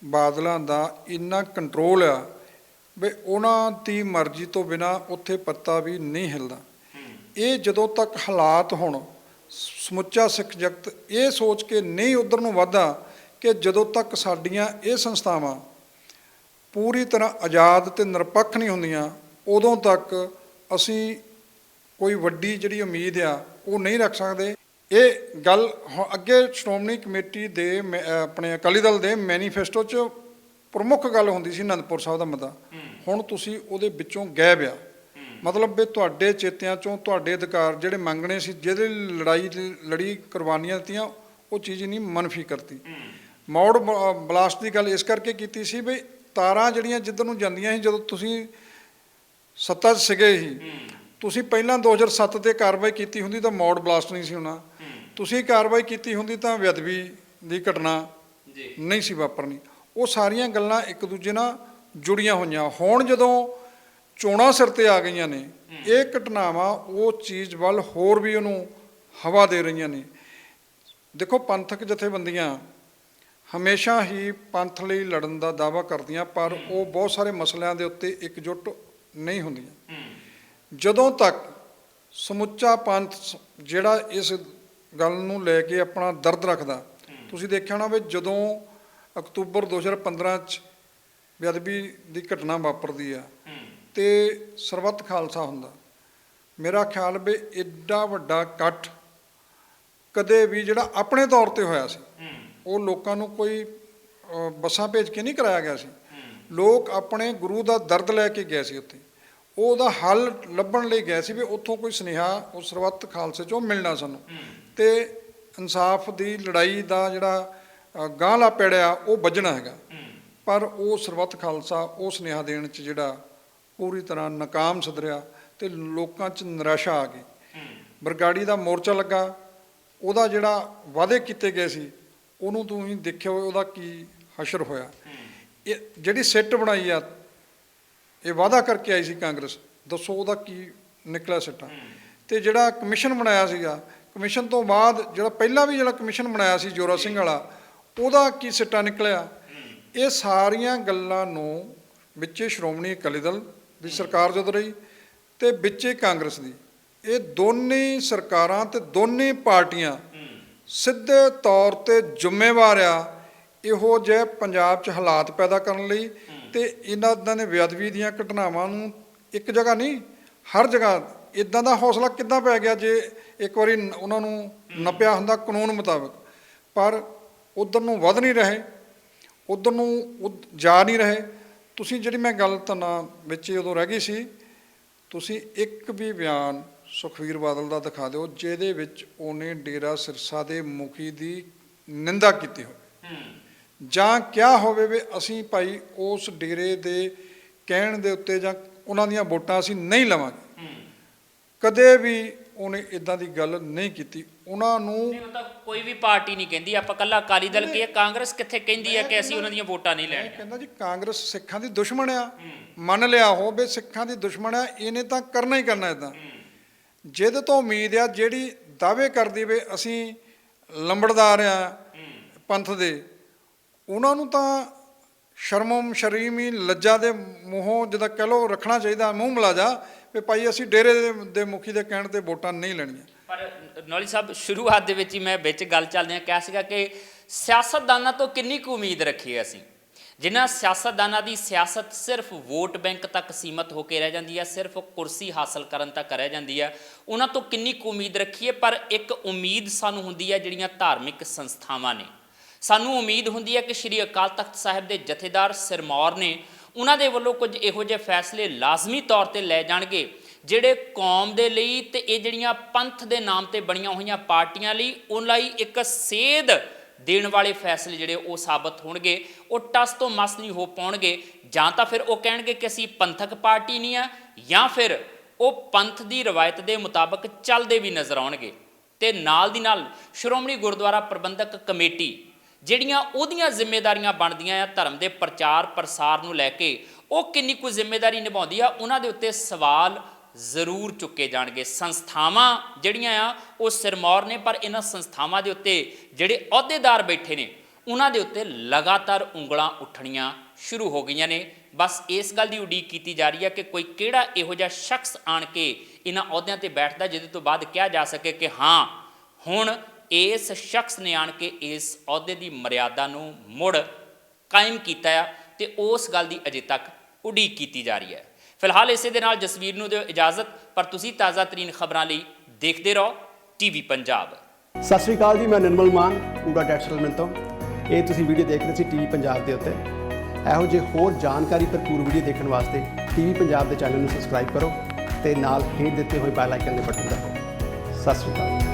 ਬਾਦਲਾਂ ਦਾ ਇੰਨਾ ਕੰਟਰੋਲ ਆ ਵੀ ਉਹਨਾਂ ਦੀ ਮਰਜ਼ੀ ਤੋਂ ਬਿਨਾਂ ਉੱਥੇ ਪੱਤਾ ਵੀ ਨਹੀਂ ਹਿਲਦਾ। ਇਹ ਜਦੋਂ ਤੱਕ ਹਾਲਾਤ ਹੁਣ ਸਮੁੱਚਾ ਸਿੱਖ ਜਗਤ ਇਹ ਸੋਚ ਕੇ ਨਹੀਂ ਉੱਧਰ ਨੂੰ ਵਧਦਾ ਕਿ ਜਦੋਂ ਤੱਕ ਸਾਡੀਆਂ ਇਹ ਸੰਸਥਾਵਾਂ ਪੂਰੀ ਤਰ੍ਹਾਂ ਆਜ਼ਾਦ ਤੇ ਨਿਰਪੱਖ ਨਹੀਂ ਹੁੰਦੀਆਂ, ਉਦੋਂ ਤੱਕ ਅਸੀਂ ਕੋਈ ਵੱਡੀ ਜਿਹੜੀ ਉਮੀਦ ਆ ਉਹ ਨਹੀਂ ਰੱਖ ਸਕਦੇ। ਇਹ ਗੱਲ ਅੱਗੇ ਸ਼੍ਰੋਮਣੀ ਕਮੇਟੀ ਦੇ ਆਪਣੇ ਅਕਾਲੀ ਦਲ ਦੇ ਮੈਨੀਫੈਸਟੋ 'ਚ ਪ੍ਰਮੁੱਖ ਗੱਲ ਹੁੰਦੀ ਸੀ ਅਨੰਦਪੁਰ ਸਾਹਿਬ ਦਾ ਮਤਾ, ਹੁਣ ਤੁਸੀਂ ਉਹਦੇ ਵਿੱਚੋਂ ਗਾਇਬ ਆ। ਮਤਲਬ ਵੀ ਤੁਹਾਡੇ ਚੇਤਿਆਂ 'ਚੋਂ ਤੁਹਾਡੇ ਅਧਿਕਾਰ ਜਿਹੜੇ ਮੰਗਣੇ ਸੀ, ਜਿਹਦੇ ਲੜੀ ਕੁਰਬਾਨੀਆਂ ਦਿੱਤੀਆਂ, ਉਹ ਚੀਜ਼ ਨਹੀਂ ਮਨਫੀ ਕਰਤੀ। ਮੌੜ ਬਲਾਸਟ ਦੀ ਗੱਲ ਇਸ ਕਰਕੇ ਕੀਤੀ ਸੀ ਵੀ ਤਾਰਾਂ ਜਿਹੜੀਆਂ ਜਿੱਧਰ ਨੂੰ ਜਾਂਦੀਆਂ ਸੀ, ਜਦੋਂ ਤੁਸੀਂ ਸੱਤਾ 'ਚ ਸੀਗੇ ਸੀ, ਤੁਸੀਂ ਪਹਿਲਾਂ 2007 ਤੇ ਕਾਰਵਾਈ ਕੀਤੀ ਹੁੰਦੀ ਤਾਂ ਮੌੜ ਬਲਾਸਟ ਨਹੀਂ ਸੀ ਹੋਣਾ, ਤੁਸੀਂ ਕਾਰਵਾਈ ਕੀਤੀ ਹੁੰਦੀ ਤਾਂ ਬੇਅਦਬੀ ਦੀ ਘਟਨਾ ਨਹੀਂ ਸੀ ਵਾਪਰਨੀ। ਉਹ ਸਾਰੀਆਂ ਗੱਲਾਂ ਇੱਕ ਦੂਜੇ ਨਾਲ ਜੁੜੀਆਂ ਹੋਈਆਂ। ਹੁਣ ਜਦੋਂ ਚੋਣਾਂ ਸਿਰ 'ਤੇ ਆ ਗਈਆਂ ਨੇ, ਇਹ ਘਟਨਾਵਾਂ ਉਹ ਚੀਜ਼ ਵੱਲ ਹੋਰ ਵੀ ਉਹਨੂੰ ਹਵਾ ਦੇ ਰਹੀਆਂ ਨੇ। ਦੇਖੋ ਪੰਥਕ ਜਥੇਬੰਦੀਆਂ ਹਮੇਸ਼ਾ ਹੀ ਪੰਥ ਲਈ ਲੜਨ ਦਾ ਦਾਅਵਾ ਕਰਦੀਆਂ, ਪਰ ਉਹ ਬਹੁਤ ਸਾਰੇ ਮਸਲਿਆਂ ਦੇ ਉੱਤੇ ਇਕਜੁੱਟ ਨਹੀਂ ਹੁੰਦੀਆਂ। ਜਦੋਂ ਤੱਕ ਸਮੁੱਚਾ ਪੰਥ ਜਿਹੜਾ ਇਸ ਗੱਲ ਨੂੰ ਲੈ ਕੇ ਆਪਣਾ ਦਰਦ ਰੱਖਦਾ, ਤੁਸੀਂ ਦੇਖਿਆ ਹੋਣਾ ਵੀ ਜਦੋਂ ਅਕਤੂਬਰ 2015 'ਚ ਬੇਅਦਬੀ ਦੀ ਘਟਨਾ ਵਾਪਰਦੀ ਆ ਤੇ ਸਰਬੱਤ ਖਾਲਸਾ ਹੁੰਦਾ, ਮੇਰਾ ਖਿਆਲ ਵੀ ਐਡਾ ਵੱਡਾ ਇਕੱਠ ਕਦੇ ਵੀ ਜਿਹੜਾ ਆਪਣੇ ਤੌਰ ਤੇ ਹੋਇਆ ਸੀ, ਉਹ ਲੋਕਾਂ ਨੂੰ ਕੋਈ ਬੱਸਾਂ ਭੇਜ ਕੇ ਨਹੀਂ ਕਰਾਇਆ ਗਿਆ ਸੀ। ਲੋਕ ਆਪਣੇ ਗੁਰੂ ਦਾ ਦਰਦ ਲੈ ਕੇ ਗਏ ਸੀ ਉੱਥੇ, ਉਹਦਾ ਹੱਲ ਲੱਭਣ ਲਈ ਗਏ ਸੀ ਵੀ ਉੱਥੋਂ ਕੋਈ ਸੁਨੇਹਾ ਉਸ ਸਰਬੱਤ ਖਾਲਸੇ 'ਚੋਂ ਮਿਲਣਾ ਸਾਨੂੰ, ਤੇ ਇਨਸਾਫ ਦੀ ਲੜਾਈ ਦਾ ਜਿਹੜਾ ਗਾਂਹਲਾ ਪੈੜਿਆ ਉਹ ਵੱਜਣਾ ਹੈਗਾ। ਪਰ ਉਹ ਸਰਬੱਤ ਖਾਲਸਾ ਉਹ ਸੁਨੇਹਾ ਦੇਣ 'ਚ ਜਿਹੜਾ ਪੂਰੀ ਤਰ੍ਹਾਂ ਨਾਕਾਮ ਸਦਰਿਆ ਤੇ ਲੋਕਾਂ 'ਚ ਨਿਰਾਸ਼ਾ ਆ ਗਈ। ਬਰਗਾੜੀ ਦਾ ਮੋਰਚਾ ਲੱਗਾ, ਉਹਦਾ ਜਿਹੜਾ ਵਾਅਦੇ ਕੀਤੇ ਗਏ ਸੀ ਉਹਨੂੰ ਤੁਸੀਂ ਦੇਖਿਆ ਉਹਦਾ ਕੀ ਹਸ਼ਰ ਹੋਇਆ। ਇਹ ਜਿਹੜੀ ਸਿੱਟ ਬਣਾਈ ਆ, ਇਹ ਵਾਅਦਾ ਕਰਕੇ ਆਈ ਸੀ ਕਾਂਗਰਸ, ਦੱਸੋ ਉਹਦਾ ਕੀ ਨਿਕਲਿਆ ਸਿੱਟਾ। ਤੇ ਜਿਹੜਾ ਕਮਿਸ਼ਨ ਬਣਾਇਆ ਸੀਗਾ, ਕਮਿਸ਼ਨ ਤੋਂ ਬਾਅਦ ਜਿਹੜਾ ਪਹਿਲਾਂ ਵੀ ਜਿਹੜਾ ਕਮਿਸ਼ਨ ਬਣਾਇਆ ਸੀ ਜੋਰਾ ਸਿੰਘ ਵਾਲਾ, ਉਹਦਾ ਕੀ ਸਿੱਟਾ ਨਿਕਲਿਆ। ਇਹ ਸਾਰੀਆਂ ਗੱਲਾਂ ਨੂੰ ਵਿੱਚੇ ਸ਼੍ਰੋਮਣੀ ਅਕਾਲੀ ਦਲ ਦੀ ਸਰਕਾਰ ਜਦੋਂ ਰਹੀ ਤੇ ਵਿੱਚੇ ਕਾਂਗਰਸ ਦੀ, ਇਹ ਦੋਨੇ ਸਰਕਾਰਾਂ ਤੇ ਦੋਨੇ ਪਾਰਟੀਆਂ ਸਿੱਧੇ ਤੌਰ ਤੇ ਜ਼ਿੰਮੇਵਾਰ ਆ ਇਹੋ ਜਿਹੇ ਪੰਜਾਬ 'ਚ ਹਾਲਾਤ ਪੈਦਾ ਕਰਨ ਲਈ। ਤੇ ਇਹਨਾਂ ਨੇ ਬੇਅਦਬੀ ਦੀਆਂ ਘਟਨਾਵਾਂ ਨੂੰ ਇੱਕ ਜਗ੍ਹਾ ਨਹੀਂ, ਹਰ ਜਗ੍ਹਾ ਇੱਦਾਂ ਦਾ ਹੌਸਲਾ ਕਿੱਦਾਂ ਪੈ ਗਿਆ ਜੇ ਇੱਕ ਵਾਰੀ ਉਹਨਾਂ ਨੂੰ ਨੱਪਿਆ ਹੁੰਦਾ ਕਾਨੂੰਨ ਮੁਤਾਬਕ। ਪਰ ਉੱਧਰ ਨੂੰ ਵੱਧ ਨਹੀਂ ਰਹੇ, ਉੱਧਰ ਨੂੰ ਜਾ ਨਹੀਂ ਰਹੇ। ਤੁਸੀਂ ਜਿਹੜੀ ਮੈਂ ਗੱਲ ਤੁਹਾਨੂੰ ਵਿੱਚ ਉਦੋਂ ਰਹਿ ਗਈ ਸੀ, ਤੁਸੀਂ ਇੱਕ ਵੀ ਬਿਆਨ ਸੁਖਬੀਰ ਬਾਦਲ ਦਾ ਦਿਖਾ ਦਿਓ ਜਿਹਦੇ ਵਿੱਚ ਉਹਨੇ ਡੇਰਾ ਸਿਰਸਾ ਦੇ ਮੁਖੀ ਦੀ ਨਿੰਦਾ ਕੀਤੀ ਹੋਵੇ, ਜਾਂ ਕਿਹਾ ਹੋਵੇ ਵੀ ਅਸੀਂ ਭਾਈ ਉਸ ਡੇਰੇ ਦੇ ਕਹਿਣ ਦੇ ਉੱਤੇ ਜਾਂ ਉਹਨਾਂ ਦੀਆਂ ਵੋਟਾਂ ਅਸੀਂ ਨਹੀਂ ਲਵਾਂਗੇ। ਕਦੇ ਵੀ ਉਹਨੇ ਇਦਾਂ ਦੀ ਗੱਲ ਨਹੀਂ ਕੀਤੀ। ਉਹਨਾਂ ਨੂੰ ਕੋਈ ਵੀ ਪਾਰਟੀ ਨਹੀਂ ਕਹਿੰਦੀ, ਆਪਾਂ ਕੱਲਾ ਅਕਾਲੀ ਦਲ ਕੀ ਹੈ, ਕਾਂਗਰਸ ਕਿੱਥੇ ਕਹਿੰਦੀ ਹੈ ਕਿ ਅਸੀਂ ਉਹਨਾਂ ਦੀਆਂ ਵੋਟਾਂ ਨਹੀਂ ਲੈਣੀਆਂ। ਕਹਿੰਦਾ ਜੀ ਕਾਂਗਰਸ ਸਿੱਖਾਂ ਦੀ ਦੁਸ਼ਮਣ ਆ, ਮੰਨ ਲਿਆ ਹੋਵੇ ਸਿੱਖਾਂ ਦੀ ਦੁਸ਼ਮਣ ਆ, ਇਹਨੇ ਤਾਂ ਕਰਨਾ ਹੀ ਕਰਨਾ ਇਦਾਂ। ਜਿਹਦੇ ਤੋਂ ਉਮੀਦ ਆ, ਜਿਹੜੀ ਦਾਅਵੇ ਕਰਦੀ ਵੀ ਅਸੀਂ ਲੰਬੜਦਾਰ ਆ ਪੰਥ ਦੇ, ਉਹਨਾਂ ਨੂੰ ਤਾਂ ਸ਼ਰਮੀ ਲੱਜਾ ਦੇ ਮੂੰਹੋਂ ਜਿੱਦਾਂ ਕਹਿ ਲਓ ਰੱਖਣਾ ਚਾਹੀਦਾ, ਮੂੰਹ ਮਲਾਜਾ ਵੀ ਭਾਈ ਅਸੀਂ ਡੇਰੇ ਦੇ ਮੁਖੀ ਦੇ ਕਹਿਣ ਤੇ ਵੋਟਾਂ ਨਹੀਂ ਲੈਣੀਆਂ। ਪਰ ਨੌਲੀ ਸਾਹਿਬ, ਸ਼ੁਰੂਆਤ ਦੇ ਵਿੱਚ ਹੀ ਮੈਂ ਵਿੱਚ ਗੱਲ ਚੱਲਦਿਆਂ ਕਿਹਾ ਸੀਗਾ ਕਿ ਸਿਆਸਤਦਾਨਾਂ ਤੋਂ ਕਿੰਨੀ ਕੁ ਉਮੀਦ ਰੱਖੀਏ ਅਸੀਂ। ਜਿਨ੍ਹਾਂ ਸਿਆਸਤਦਾਨਾਂ ਦੀ ਸਿਆਸਤ ਸਿਰਫ ਵੋਟ ਬੈਂਕ ਤੱਕ ਸੀਮਤ ਹੋ ਕੇ ਰਹਿ ਜਾਂਦੀ ਹੈ, ਸਿਰਫ ਕੁਰਸੀ ਹਾਸਲ ਕਰਨ ਤੱਕ ਰਹਿ ਜਾਂਦੀ ਹੈ, ਉਹਨਾਂ ਤੋਂ ਕਿੰਨੀ ਕੁ ਉਮੀਦ ਰੱਖੀਏ। ਪਰ ਇੱਕ ਉਮੀਦ ਸਾਨੂੰ ਹੁੰਦੀ ਹੈ ਜਿਹੜੀਆਂ ਧਾਰਮਿਕ ਸੰਸਥਾਵਾਂ ਨੇ, ਸਾਨੂੰ ਉਮੀਦ ਹੁੰਦੀ ਹੈ ਕਿ ਸ਼੍ਰੀ ਅਕਾਲ ਤਖਤ ਸਾਹਿਬ ਦੇ ਜਥੇਦਾਰ ਸਿਰਮੌਰ ਨੇ, ਉਹਨਾਂ ਦੇ ਵੱਲੋਂ ਕੁਝ ਇਹੋ ਜਿਹੇ ਫੈਸਲੇ ਲਾਜ਼ਮੀ ਤੌਰ ਤੇ ਲੈ ਜਾਣਗੇ ਜਿਹੜੇ ਕੌਮ ਦੇ ਲਈ ਤੇ ਇਹ ਜਿਹੜੀਆਂ ਪੰਥ ਦੇ ਨਾਮ ਤੇ ਬਣੀਆਂ ਹੋਈਆਂ ਪਾਰਟੀਆਂ ਲਈ, ਉਹਨਾਂ ਲਈ ਇੱਕ ਸੇਧ ਦੇਣ ਵਾਲੇ ਫੈਸਲੇ ਜਿਹੜੇ ਉਹ ਸਾਬਤ ਹੋਣਗੇ। ਉਹ ਟਸ ਤੋਂ ਮਸ ਨਹੀਂ ਹੋ ਪਾਉਣਗੇ। ਜਾਂ ਤਾਂ ਫਿਰ ਉਹ ਕਹਿਣਗੇ ਕਿ ਅਸੀਂ ਪੰਥਕ ਪਾਰਟੀ ਨਹੀਂ ਆ, ਜਾਂ ਫਿਰ ਉਹ ਪੰਥ ਦੀ ਰਵਾਇਤ ਦੇ ਮੁਤਾਬਕ ਚੱਲਦੇ ਵੀ ਨਜ਼ਰ ਆਉਣਗੇ। ਤੇ ਨਾਲ ਦੀ ਨਾਲ ਸ਼੍ਰੋਮਣੀ ਗੁਰਦੁਆਰਾ ਪ੍ਰਬੰਧਕ ਕਮੇਟੀ ਜਿਹੜੀਆਂ ਉਹਦੀਆਂ ਜ਼ਿੰਮੇਵਾਰੀਆਂ ਬਣਦੀਆਂ ਆ ਧਰਮ ਦੇ ਪ੍ਰਚਾਰ ਪ੍ਰਸਾਰ ਨੂੰ ਲੈ ਕੇ, ਉਹ ਕਿੰਨੀ ਕੁ ਜ਼ਿੰਮੇਵਾਰੀ ਨਿਭਾਉਂਦੀ ਆ, ਉਹਨਾਂ ਦੇ ਉੱਤੇ ਸਵਾਲ ਜ਼ਰੂਰ ਚੁੱਕੇ ਜਾਣਗੇ। ਸੰਸਥਾਵਾਂ ਜਿਹੜੀਆਂ ਆ ਉਹ ਸਿਰਮੌਰ ਨੇ, ਪਰ ਇਹਨਾਂ ਸੰਸਥਾਵਾਂ ਦੇ ਉੱਤੇ ਜਿਹੜੇ ਅਹੁਦੇਦਾਰ ਬੈਠੇ ਨੇ ਉਹਨਾਂ ਦੇ ਉੱਤੇ ਲਗਾਤਾਰ ਉਂਗਲਾਂ ਉੱਠਣੀਆਂ ਸ਼ੁਰੂ ਹੋ ਗਈਆਂ ਨੇ। ਬਸ ਇਸ ਗੱਲ ਦੀ ਉਡੀਕ ਕੀਤੀ ਜਾ ਰਹੀ ਹੈ ਕਿ ਕੋਈ ਕਿਹੜਾ ਇਹੋ ਜਿਹਾ ਸ਼ਖਸ ਆਣ ਕੇ ਇਹਨਾਂ ਅਹੁਦਿਆਂ ਤੇ ਬੈਠਦਾ ਜਿਹਦੇ ਤੋਂ ਬਾਅਦ ਕਿਹਾ ਜਾ ਸਕੇ ਕਿ ਹਾਂ ਹੁਣ ਇਸ ਸ਼ਖਸ ਨੇ ਆਣ ਕੇ ਇਸ ਅਹੁਦੇ ਦੀ ਮਰਿਆਦਾ ਨੂੰ ਮੁੜ ਕਾਇਮ ਕੀਤਾ ਆ, ਤੇ ਉਸ ਗੱਲ ਦੀ ਅਜੇ ਤੱਕ ਉਡੀਕ ਕੀਤੀ ਜਾ ਰਹੀ ਹੈ। ਫਿਲਹਾਲ ਇਸੇ ਦੇ ਨਾਲ ਜਸਵੀਰ ਨੂੰ ਦਿਓ ਇਜਾਜ਼ਤ, ਪਰ ਤੁਸੀਂ ਤਾਜ਼ਾ ਤਰੀਨ ਖਬਰਾਂ ਲਈ ਦੇਖਦੇ ਰਹੋ ਟੀਵੀ ਪੰਜਾਬ। ਸਤਿ ਸ਼੍ਰੀ ਅਕਾਲ ਜੀ, ਮੈਂ ਨਿਰਮਲ ਮਾਨ ਪੂਰਾ ਟੈਕ ਸੈਟਲਮੈਂਟ ਤੋਂ। ਇਹ ਤੁਸੀਂ ਵੀਡੀਓ ਦੇਖ ਰਹੇ ਸੀ ਟੀਵੀ ਪੰਜਾਬ ਦੇ ਉੱਤੇ। ਇਹੋ ਜਿਹੇ ਹੋਰ ਜਾਣਕਾਰੀ ਭਰਪੂਰ ਵੀਡੀਓ ਦੇਖਣ ਵਾਸਤੇ ਟੀਵੀ ਪੰਜਾਬ ਦੇ ਚੈਨਲ ਨੂੰ ਸਬਸਕ੍ਰਾਈਬ ਕਰੋ ਤੇ ਨਾਲ ਹੇਠ ਦਿੱਤੇ ਹੋਏ ਬੈਲ ਆਈਕਨ ਦੇ ਬਟਨ ਦਬਾਓ। ਸਤਿ ਸ਼੍ਰੀ ਅਕਾਲ।